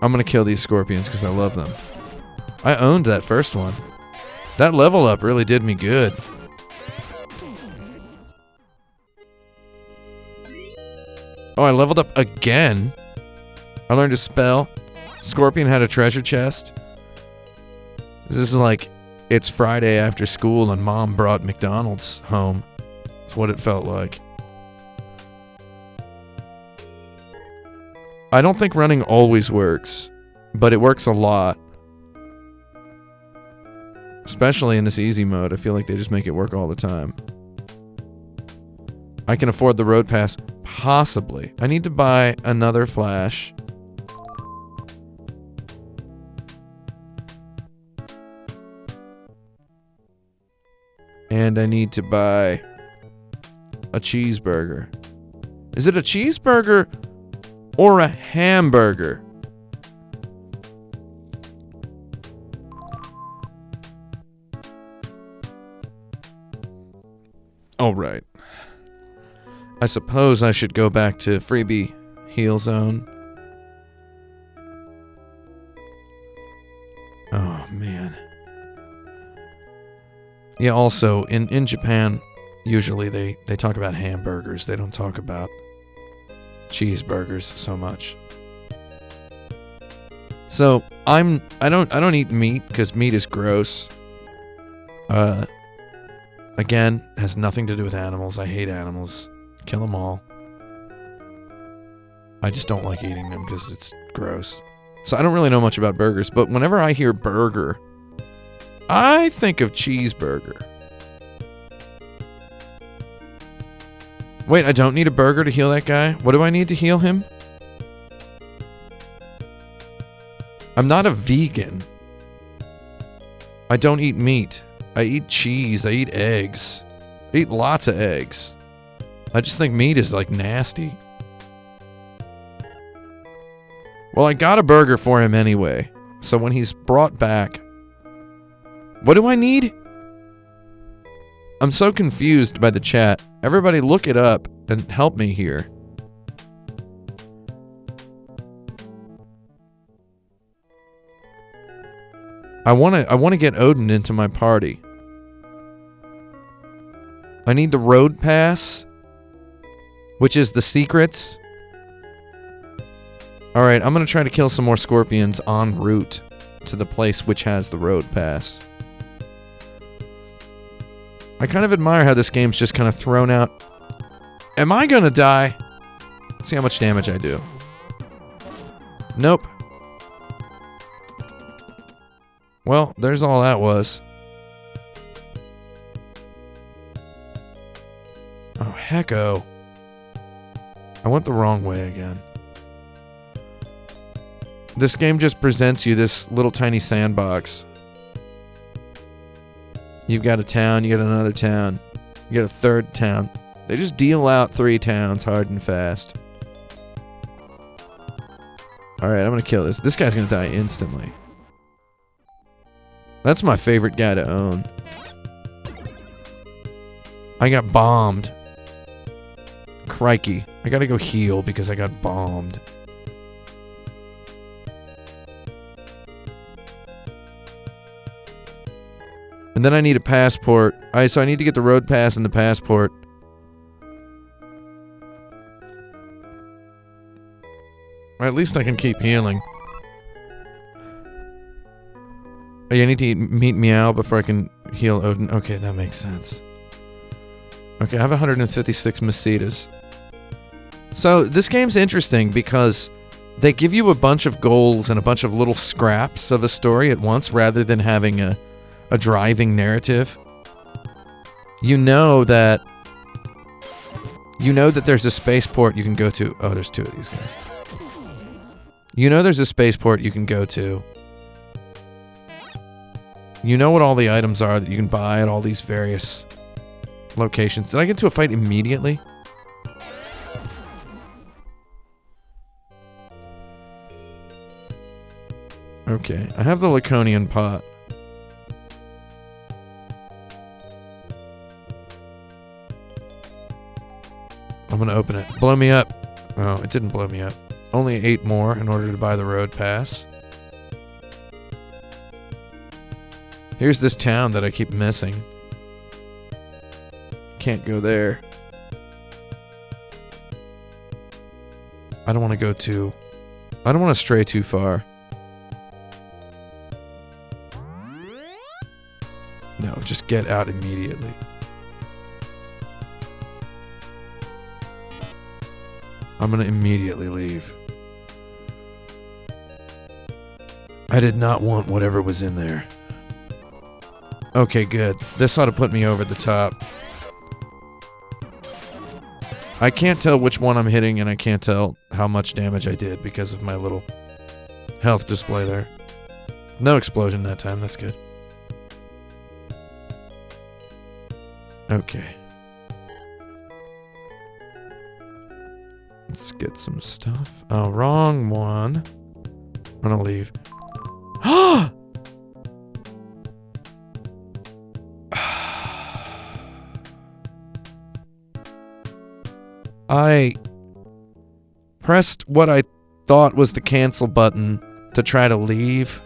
I'm gonna kill these scorpions because I love them. I owned that first one. That level up really did me good. Oh, I leveled up again. I learned a spell. Scorpion had a treasure chest. This is like, it's Friday after school and Mom brought McDonald's home. That's what it felt like. I don't think running always works, but it works a lot. Especially in this easy mode, I feel like they just make it work all the time. I can afford the road pass, possibly. I need to buy another flash. And I need to buy a cheeseburger. Is it a cheeseburger or a hamburger? All right. I suppose I should go back to freebie heal zone. Oh, man. Yeah, also, in Japan, usually they talk about hamburgers. They don't talk about cheeseburgers so much. So, I don't eat meat because meat is gross. Again, has nothing to do with animals. I hate animals. Kill them all. I just don't like eating them because it's gross. So I don't really know much about burgers, but whenever I hear burger, I think of cheeseburger. Wait, I don't need a burger to heal that guy? What do I need to heal him? I'm not a vegan. I don't eat meat. I eat cheese. I eat eggs. I eat lots of eggs. I just think meat is like nasty. Well, I got a burger for him anyway. So when he's brought back... What do I need? I'm so confused by the chat. Everybody look it up and help me here. I want to get Odin into my party. I need the road pass, which is the secrets. All right, I'm going to try to kill some more scorpions en route to the place which has the road pass. I kind of admire how this game's just kind of thrown out. Am I going to die? Let's see how much damage I do. Nope. Well, there's all that was. Oh, hecko. I went the wrong way again. This game just presents you this little tiny sandbox. You've got a town, you got another town, you got a third town. They just deal out 3 towns hard and fast. Alright, I'm gonna kill this. This guy's gonna die instantly. That's my favorite guy to own. I got bombed. Crikey. I gotta go heal because I got bombed. And then I need a passport. Alright, so I need to get the road pass and the passport. Or at least I can keep healing. Oh, you need to meet Meow before I can heal Odin. Okay, that makes sense. Okay, I have 156 Masitas. So, this game's interesting because they give you a bunch of goals and a bunch of little scraps of a story at once rather than having a driving narrative. You know that there's a spaceport you can go to. Oh, there's two of these guys. You know there's a spaceport you can go to. You know what all the items are that you can buy at all these various locations. Did I get into a fight immediately? Okay, I have the Laconian pot. I'm gonna open it. Blow me up. Oh, it didn't blow me up. Only 8 more in order to buy the road pass. Here's this town that I keep missing. Can't go there. I don't want to go too... I don't want to stray too far. No, just get out immediately. I'm gonna immediately leave. I did not want whatever was in there. Okay, good. This ought to put me over the top. I can't tell which one I'm hitting, and I can't tell how much damage I did because of my little health display there. No explosion that time, that's good. Okay. Let's get some stuff. Oh, wrong one. I'm gonna leave. I pressed what I thought was the cancel button to try to leave,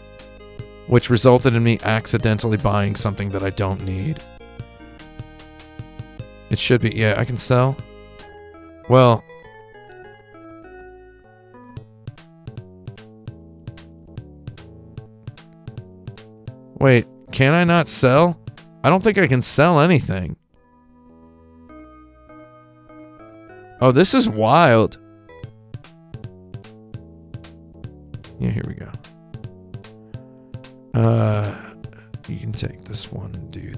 which resulted in me accidentally buying something that I don't need. It should be, yeah, I can sell. Well, wait, can I not sell? I don't think I can sell anything. Oh, this is wild. Yeah, here we go. You can take this one, dude.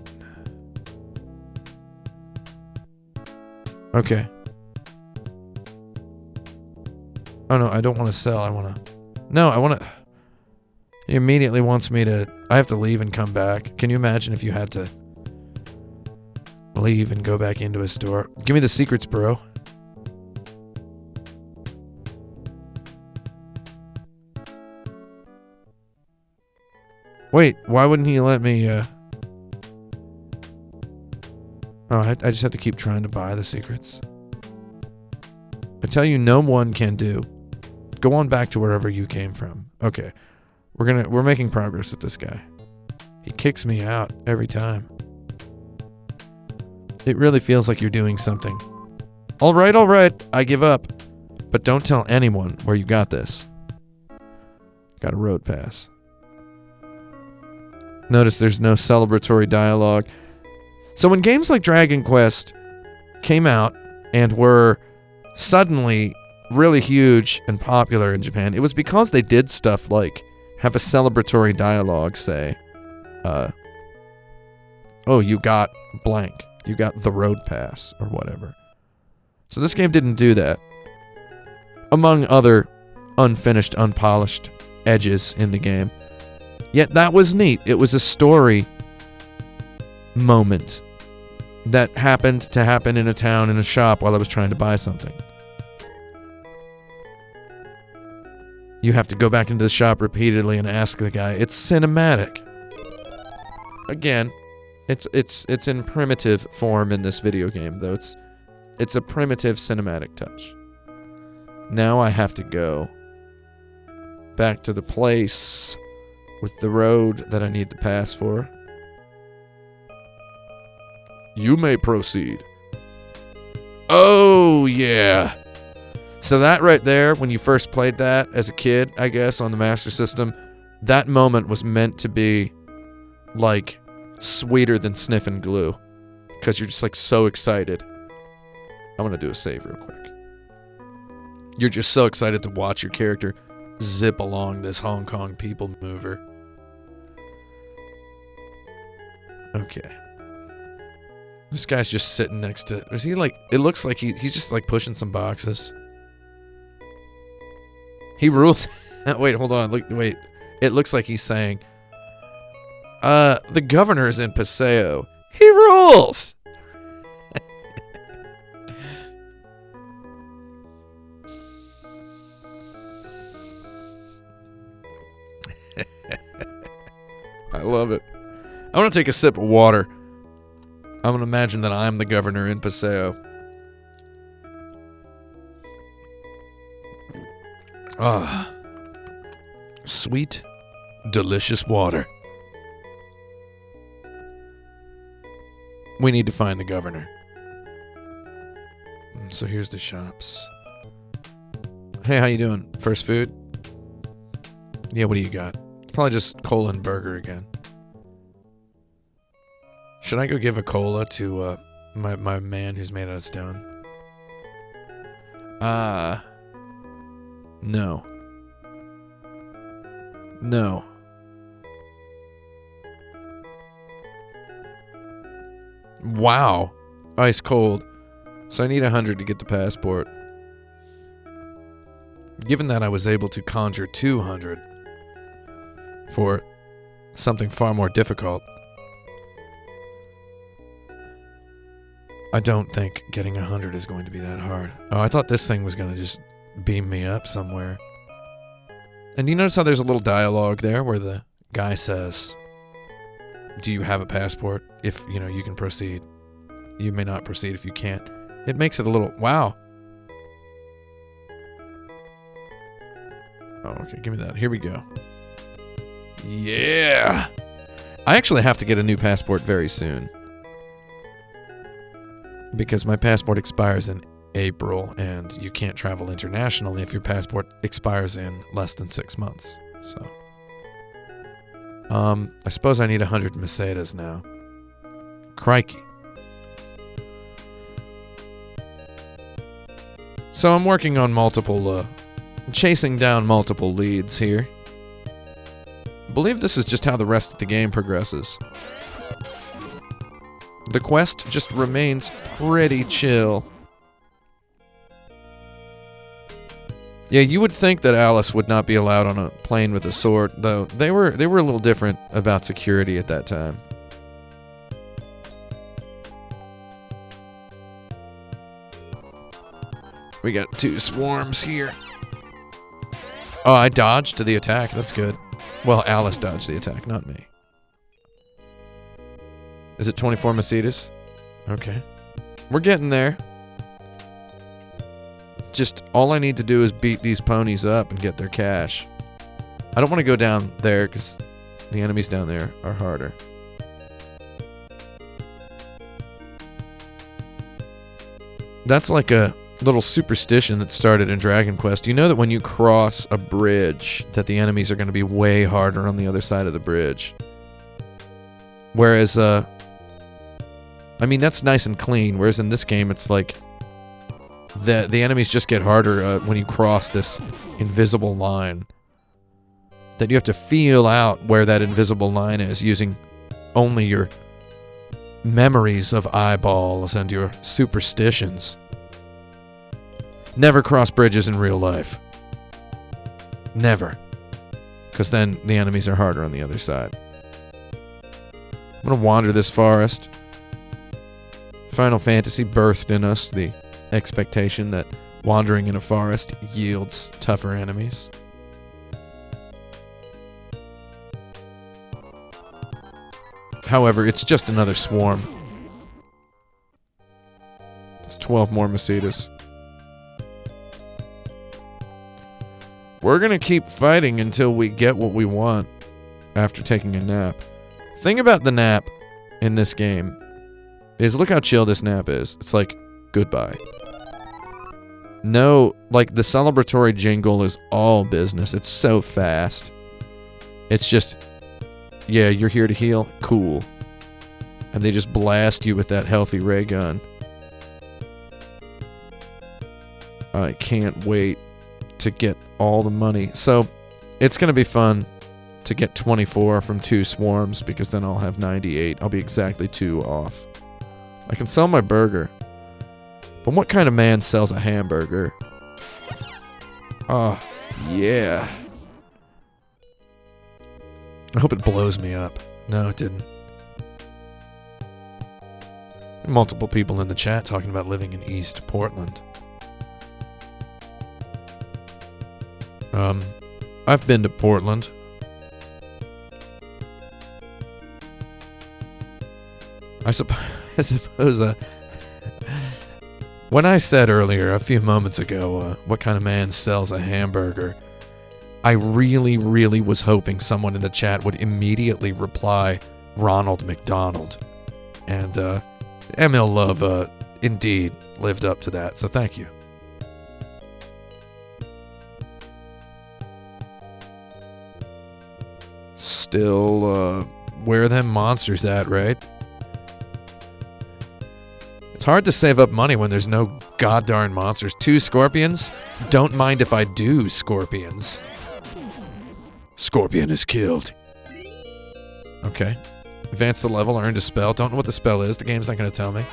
Okay. Oh no, I don't want to sell. I want to... No, I want to... He immediately wants me to... I have to leave and come back. Can you imagine if you had to leave and go back into a store? Give me the secrets, bro. Wait, why wouldn't he let me, Oh, I just have to keep trying to buy the secrets. I tell you, no one can do. Go on back to wherever you came from. Okay. We're making progress with this guy. He kicks me out every time. It really feels like you're doing something. All right, I give up. But don't tell anyone where you got this. Got a road pass. Notice there's no celebratory dialogue. So when games like Dragon Quest came out and were suddenly really huge and popular in Japan, it was because they did stuff like have a celebratory dialogue, say, oh, you got blank. You got the road pass or whatever. So this game didn't do that. Among other unfinished, unpolished edges in the game. Yet that was neat. It was a story moment that happened to happen in a town, in a shop, while I was trying to buy something. You have to go back into the shop repeatedly and ask the guy. It's cinematic. Again, It's in primitive form in this video game, though. It's a primitive cinematic touch. Now I have to go back to the place with the road that I need the pass for. You may proceed. Oh, yeah. So that right there, when you first played that as a kid, I guess, on the Master System, that moment was meant to be, like, sweeter than sniffing glue. Because you're just, like, so excited. I'm gonna do a save real quick. You're just so excited to watch your character zip along this Hong Kong people mover. Okay. This guy's just sitting next to... Is he, like... It looks like he's just, like, pushing some boxes. He rules... Wait, hold on. Wait. It looks like he's saying... the governor is in Paseo. He rules! I love it. I want to take a sip of water. I'm going to imagine that I'm the governor in Paseo. Ah. Sweet, delicious water. We need to find the governor. So here's the shops. Hey, how you doing? First food? Yeah, what do you got? Probably just cola and burger again. Should I go give a cola to my man who's made out of stone? No. No. Wow. Ice cold. So I need 100 to get the passport. Given that I was able to conjure 200 for something far more difficult, I don't think getting 100 is going to be that hard. Oh, I thought this thing was going to just beam me up somewhere. And you notice how there's a little dialogue there where the guy says, do you have a passport? If, you can proceed. You may not proceed if you can't. It makes it a little... Wow. Oh, okay. Give me that. Here we go. Yeah. I actually have to get a new passport very soon. Because my passport expires in April, and you can't travel internationally if your passport expires in less than 6 months. So, I suppose I need 100 mesetas now. Crikey. So I'm working on chasing down multiple leads here. I believe this is just how the rest of the game progresses. The quest just remains pretty chill. Yeah, you would think that Alice would not be allowed on a plane with a sword, though they were a little different about security at that time. We got 2 swarms here. Oh, I dodged to the attack. That's good. Well, Alice dodged the attack, not me. Is it 24 mesetas? Okay. We're getting there. Just all I need to do is beat these ponies up and get their cash. I don't want to go down there because the enemies down there are harder. That's like a little superstition that started in Dragon Quest. You know that when you cross a bridge, that the enemies are going to be way harder on the other side of the bridge. Whereas, I mean, that's nice and clean. Whereas in this game, it's like the enemies just get harder when you cross this invisible line. That you have to feel out where that invisible line is using only your memories of eyeballs and your superstitions. Never cross bridges in real life. Never. Because then the enemies are harder on the other side. I'm going to wander this forest. Final Fantasy birthed in us the expectation that wandering in a forest yields tougher enemies. However, it's just another swarm. It's 12 more Macedas. We're gonna keep fighting until we get what we want after taking a nap. Thing about the nap in this game is look how chill this nap is. It's like, goodbye. No, like the celebratory jingle is all business. It's so fast. It's just, yeah, you're here to heal? Cool. And they just blast you with that healthy ray gun. I can't wait to get all the money. So, it's going to be fun to get 24 from 2 swarms, because then I'll have 98. I'll be exactly 2 off. I can sell my burger. But what kind of man sells a hamburger? Oh, yeah. I hope it blows me up. No, it didn't. Multiple people in the chat talking about living in East Portland. I've been to Portland. I suppose, when I said earlier, a few moments ago, what kind of man sells a hamburger, I really, really was hoping someone in the chat would immediately reply, Ronald McDonald. And, ML Love, indeed lived up to that, so thank you. Still, where are them monsters at, right? It's hard to save up money when there's no goddarn monsters. 2 scorpions? Don't mind if I do, scorpions. Scorpion is killed. Okay. Advanced the level, earned a spell. Don't know what the spell is. The game's not going to tell me.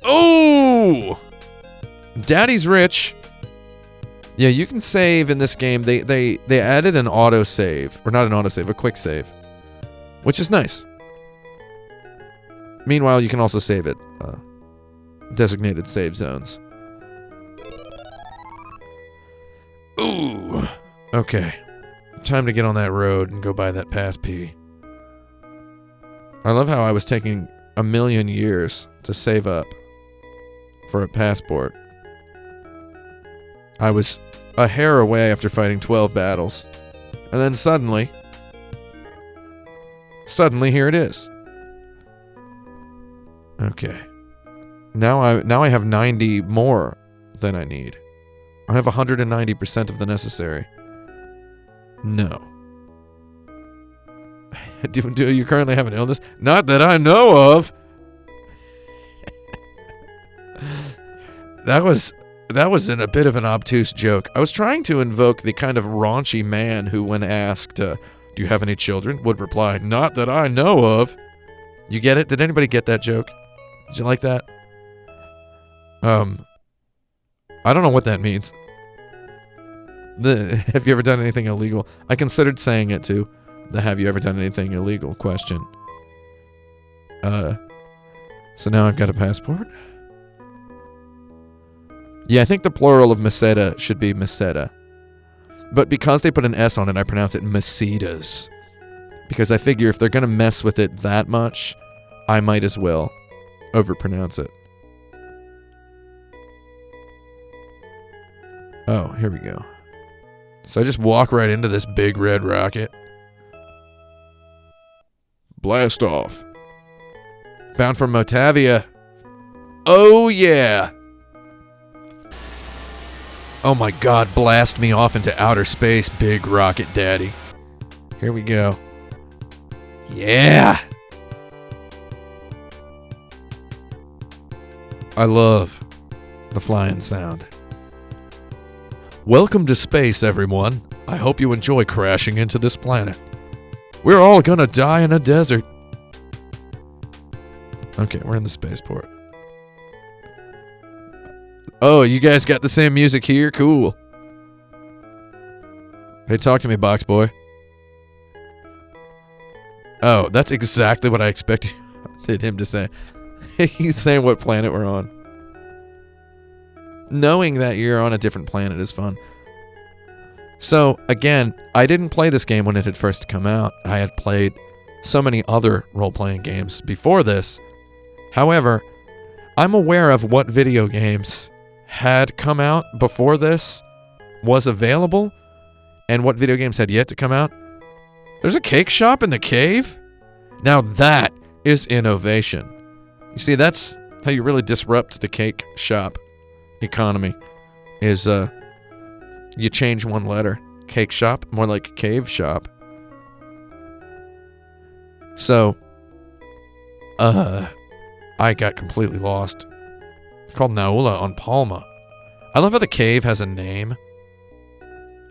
Oh! Daddy's rich. Yeah, you can save in this game. They added an autosave. Or not an autosave, a quick save. Which is nice. Meanwhile, you can also save it. Designated save zones. Ooh. Okay. Time to get on that road and go buy that pass P. I love how I was taking a million years to save up for a passport. I was a hair away after fighting 12 battles. And then suddenly here it is. Okay. Now I have 90 more than I need. I have 190% of the necessary. No. Do you currently have an illness? Not that I know of. That was in a bit of an obtuse joke. I was trying to invoke the kind of raunchy man who, when asked, do you have any children, would reply, not that I know of. You get it? Did anybody get that joke? Did you like that? I don't know what that means. Have you ever done anything illegal? I considered saying it too. The have you ever done anything illegal question. So now I've got a passport. Yeah, I think the plural of Meseta should be Meseta. But because they put an S on it, I pronounce it Macedas. Because I figure if they're going to mess with it that much, I might as well overpronounce it. Oh, here we go. So I just walk right into this big red rocket. Blast off. Bound for Motavia. Oh, yeah. Oh my god, blast me off into outer space, big rocket daddy. Here we go. Yeah! I love the flying sound. Welcome to space, everyone. I hope you enjoy crashing into this planet. We're all gonna die in a desert. Okay, we're in the spaceport. Oh, you guys got the same music here? Cool. Hey, talk to me, box boy. Oh, that's exactly what I expected him to say. He's saying what planet we're on. Knowing that you're on a different planet is fun. So, again, I didn't play this game when it had first come out. I had played so many other role-playing games before this. However, I'm aware of what video games had come out before this was available and what video games had yet to come out. There's a cake shop in the cave? Now that is innovation. You see, that's how you really disrupt the cake shop economy, is you change one letter. Cake shop, more like cave shop. So, I got completely lost. It's called Naula on Palma. I love how the cave has a name.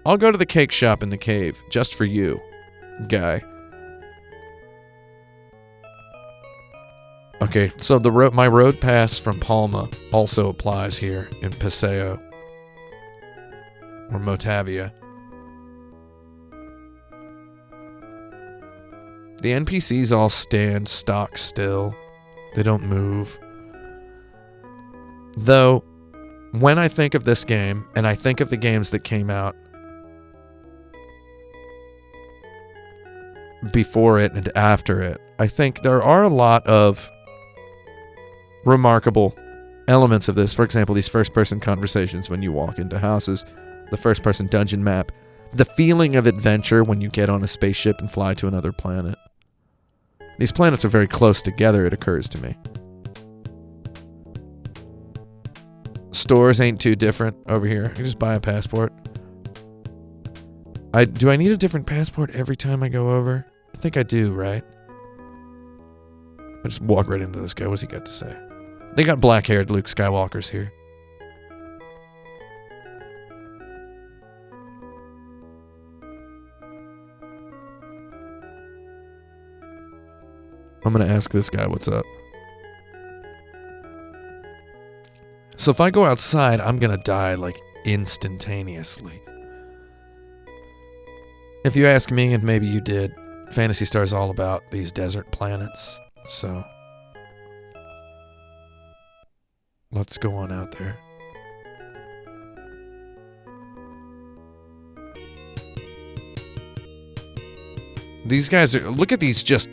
I'll go to the cake shop in the cave, just for you, guy. Okay, so my road pass from Palma also applies here in Paseo. Or Motavia. The NPCs all stand stock still. They don't move. Though, when I think of this game, and I think of the games that came out before it and after it, I think there are a lot of remarkable elements of this. For example, these first-person conversations when you walk into houses, the first-person dungeon map, the feeling of adventure when you get on a spaceship and fly to another planet. These planets are very close together, it occurs to me. Stores ain't too different over here. I can just buy a passport. Do I need a different passport every time I go over? I think I do, right? I just walk right into this guy. What's he got to say? They got black-haired Luke Skywalkers here. I'm gonna ask this guy what's up. So if I go outside, I'm gonna die, like, instantaneously. If you ask me, and maybe you did, Phantasy Star is all about these desert planets, so let's go on out there. These guys are, look at these just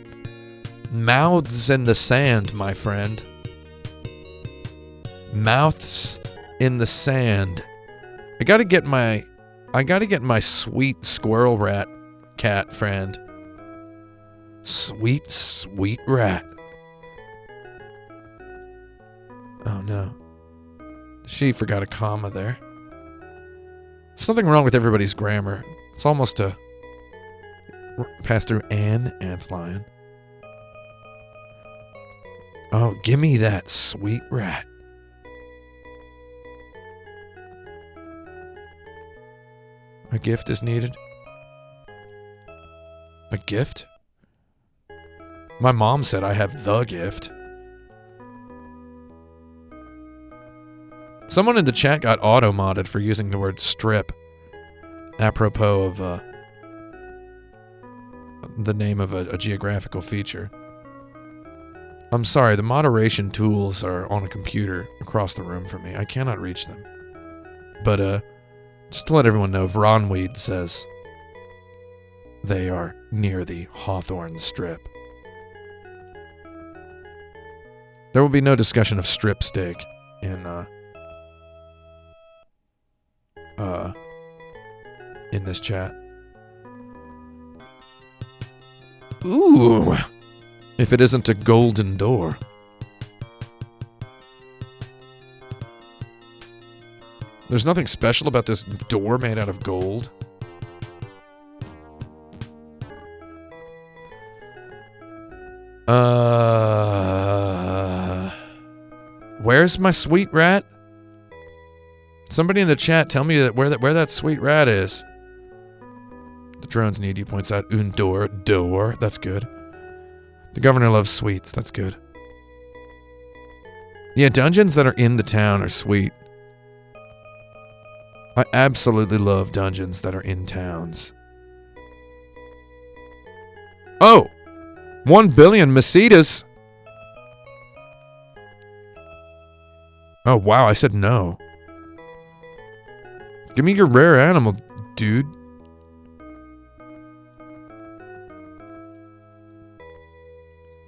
mouths in the sand, my friend. Mouths in the sand. I gotta get my sweet squirrel rat cat friend. Sweet, sweet rat. Oh no. She forgot a comma there. Something wrong with everybody's grammar. It's almost a pass through an antlion. Oh, gimme that sweet rat. A gift is needed. A gift? My mom said I have the gift. Someone in the chat got auto-modded for using the word strip. Apropos of the name of a geographical feature. I'm sorry, the moderation tools are on a computer across the room from me. I cannot reach them. But, just to let everyone know, Vronweed says they are near the Hawthorne Strip. There will be no discussion of strip steak in this chat. Ooh! If it isn't a golden door. There's nothing special about this door made out of gold. Where's my sweet rat? Somebody in the chat tell me where that sweet rat is. The drones need you, points out un door. That's good. The governor loves sweets. That's good. Yeah, dungeons that are in the town are sweet. I absolutely love dungeons that are in towns. Oh! 1 billion Masitas! Oh, wow, I said no. Give me your rare animal, dude.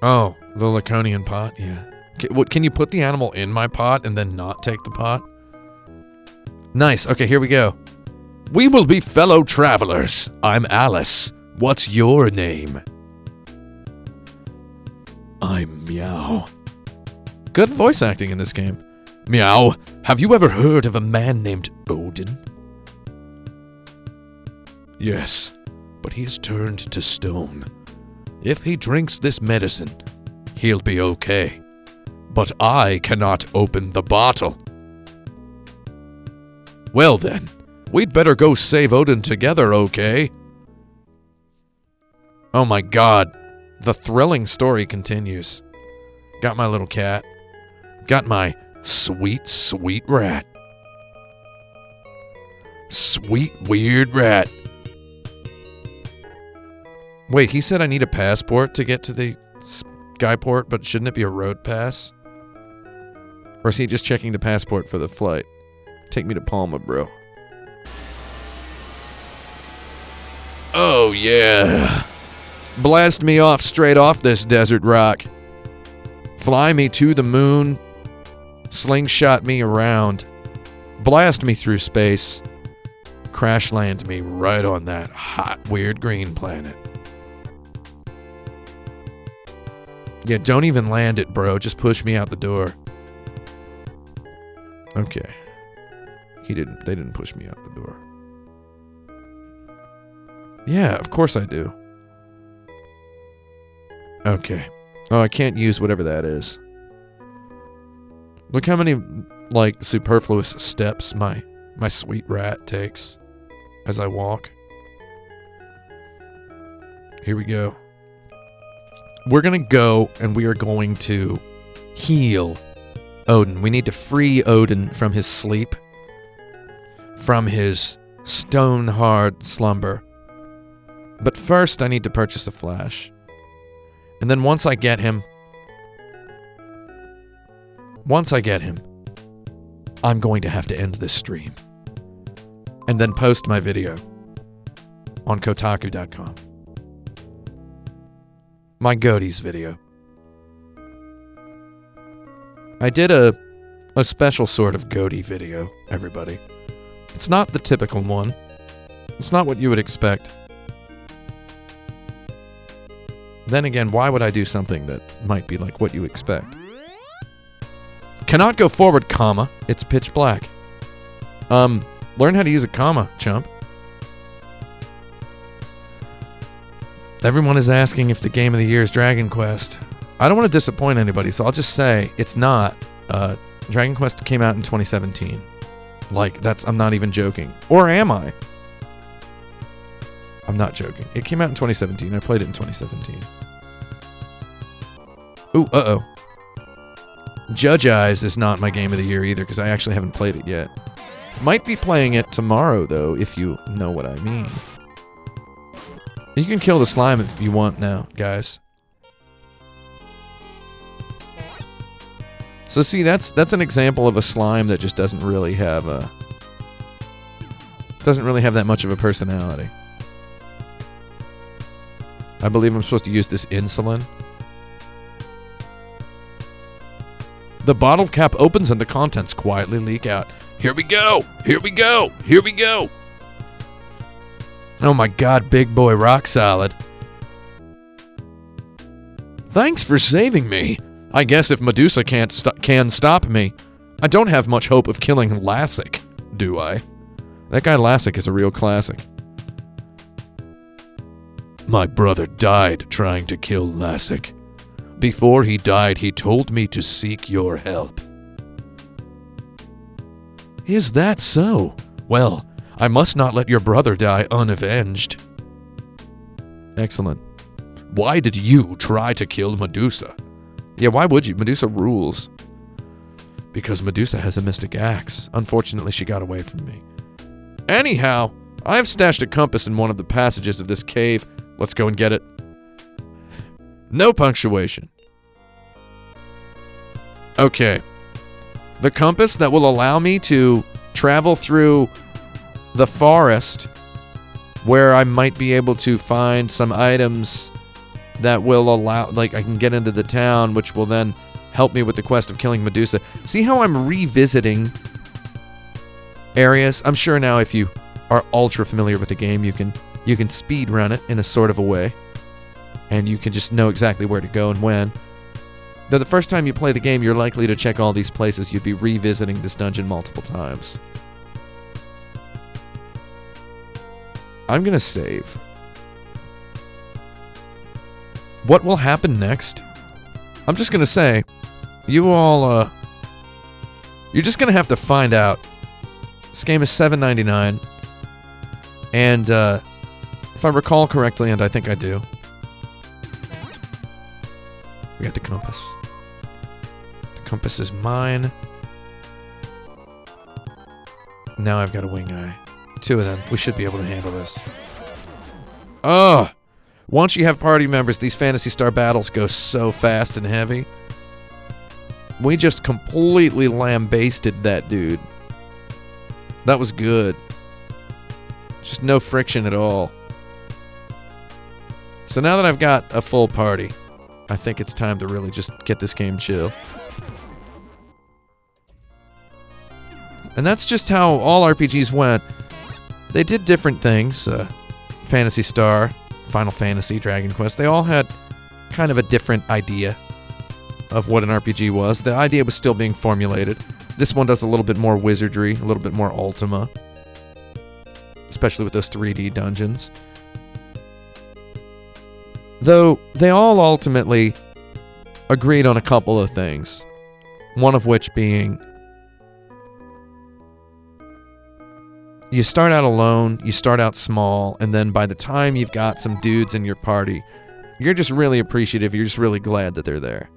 Oh, the Laconian pot, yeah. Can you put the animal in my pot and then not take the pot? Nice, okay, here we go. We will be fellow travelers. I'm Alice. What's your name? I'm Meow. Good voice acting in this game. Meow, have you ever heard of a man named Odin? Yes, but he has turned to stone. If he drinks this medicine, he'll be okay. But I cannot open the bottle. Well then, we'd better go save Odin together, okay? Oh my god, the thrilling story continues. Got my little cat. Got my sweet, sweet rat. Sweet, weird rat. Wait, he said I need a passport to get to the Skyport, but shouldn't it be a road pass? Or is he just checking the passport for the flight? Take me to Palma, bro. Oh, yeah. Blast me off straight off this desert rock. Fly me to the moon. Slingshot me around. Blast me through space. Crash land me right on that hot, weird green planet. Yeah, don't even land it, bro. Just push me out the door. Okay. They didn't push me out the door. Yeah, of course I do. Okay. Oh, I can't use whatever that is. Look how many, like, superfluous steps my sweet rat takes as I walk. Here we go. We're gonna go and we are going to heal Odin. We need to free Odin from his sleep. From his stone-hard slumber. But first I need to purchase a flash. And then once I get him, I'm going to have to end this stream. And then post my video on Kotaku.com. My Goaties video. I did a special sort of goatee video, everybody. It's not the typical one. It's not what you would expect. Then again, why would I do something that might be like what you expect? Cannot go forward, comma. It's pitch black. Learn how to use a comma, chump. Everyone is asking if the game of the year is Dragon Quest. I don't want to disappoint anybody, so I'll just say it's not. Dragon Quest came out in 2017. Like, I'm not even joking. Or am I? I'm not joking. It came out in 2017. I played it in 2017. Ooh, uh-oh. Judge Eyes is not my game of the year either, because I actually haven't played it yet. Might be playing it tomorrow, though, if you know what I mean. You can kill the slime if you want now, guys. So see, that's an example of a slime that just doesn't really have that much of a personality. I believe I'm supposed to use this insulin. The bottle cap opens and the contents quietly leak out. Here we go! Here we go! Here we go! Oh my god, big boy rock solid. Thanks for saving me. I guess if Medusa can stop me, I don't have much hope of killing Lassic, do I? That guy Lassic is a real classic. My brother died trying to kill Lassic. Before he died, he told me to seek your help. Is that so? Well, I must not let your brother die unavenged. Excellent. Why did you try to kill Medusa? Yeah, why would you? Medusa rules. Because Medusa has a mystic axe. Unfortunately, she got away from me. Anyhow, I have stashed a compass in one of the passages of this cave. Let's go and get it. No punctuation. Okay. The compass that will allow me to travel through the forest where I might be able to find some items that will allow, like, I can get into the town, which will then help me with the quest of killing Medusa. See how I'm revisiting areas? I'm sure now if you are ultra familiar with the game, you can speed run it in a sort of a way, and you can just know exactly where to go and when. Though the first time you play the game, you're likely to check all these places. You'd be revisiting this dungeon multiple times. I'm gonna save. What will happen next? I'm just gonna say, you all, you're just gonna have to find out. This game is $7.99, and if I recall correctly, and I think I do, we got the compass. The compass is mine. Now I've got a wing eye. 2 of them. We should be able to handle this. Once you have party members, these Phantasy Star battles go so fast and heavy. We just completely lambasted that dude. That was good. Just no friction at all. So now that I've got a full party, I think it's time to really just get this game chill. And that's just how all RPGs went. They did different things. Phantasy Star, Final Fantasy, Dragon Quest, they all had kind of a different idea of what an RPG was. The idea was still being formulated. This one does a little bit more wizardry, a little bit more Ultima, especially with those 3D dungeons. Though they all ultimately agreed on a couple of things, one of which being you start out alone, you start out small, and then by the time you've got some dudes in your party, you're just really appreciative, you're just really glad that they're there.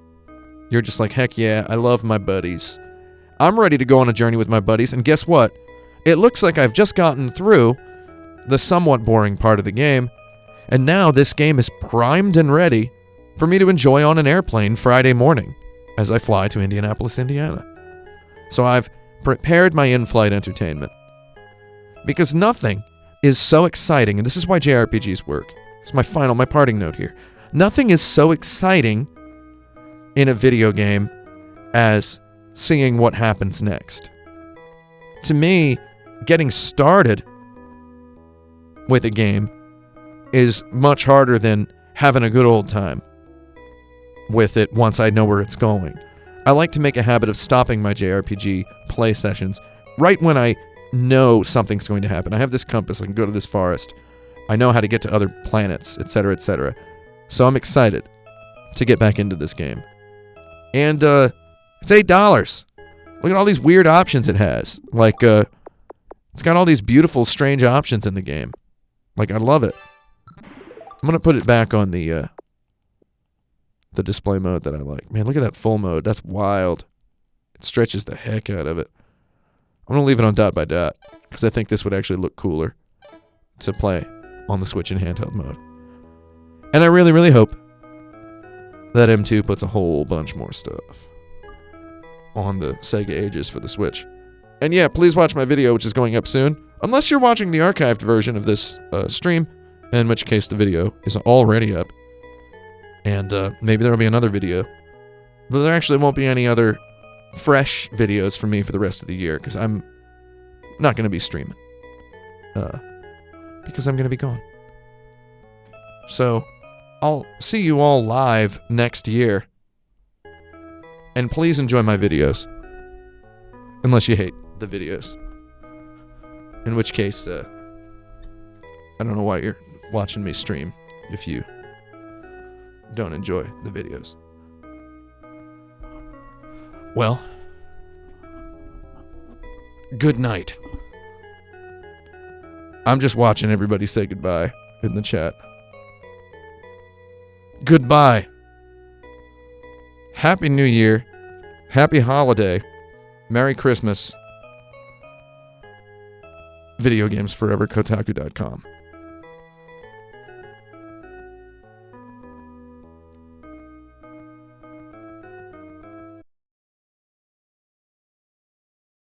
You're just like, heck yeah, I love my buddies. I'm ready to go on a journey with my buddies, and guess what? It looks like I've just gotten through the somewhat boring part of the game, and now this game is primed and ready for me to enjoy on an airplane Friday morning as I fly to Indianapolis, Indiana. So I've prepared my in-flight entertainment. Because nothing is so exciting, and this is why JRPGs work. It's my parting note here. Nothing is so exciting in a video game as seeing what happens next. To me, getting started with a game is much harder than having a good old time with it once I know where it's going. I like to make a habit of stopping my JRPG play sessions right when I know something's going to happen. I have this compass, I can go to this forest. I know how to get to other planets, etc., etc. So I'm excited to get back into this game. And it's $8. Look at all these weird options it has. Like, it's got all these beautiful, strange options in the game. Like, I love it. I'm gonna put it back on the display mode that I like. Man, look at that full mode. That's wild. It stretches the heck out of it. I'm gonna leave it on dot by dot because I think this would actually look cooler to play on the Switch in handheld mode. And I really, really hope that M2 puts a whole bunch more stuff on the Sega Ages for the Switch. And yeah, please watch my video, which is going up soon. Unless you're watching the archived version of this stream, in which case the video is already up. And maybe there will be another video. Though there actually won't be any other fresh videos from me for the rest of the year, because I'm not going to be streaming. Because I'm going to be gone. So, I'll see you all live next year. And please enjoy my videos. Unless you hate the videos. In which case, I don't know why you're watching me stream if you don't enjoy the videos. Well, good night. I'm just watching everybody say goodbye in the chat. Goodbye. Happy New Year. Happy Holiday. Merry Christmas. Video Games Forever, Kotaku.com.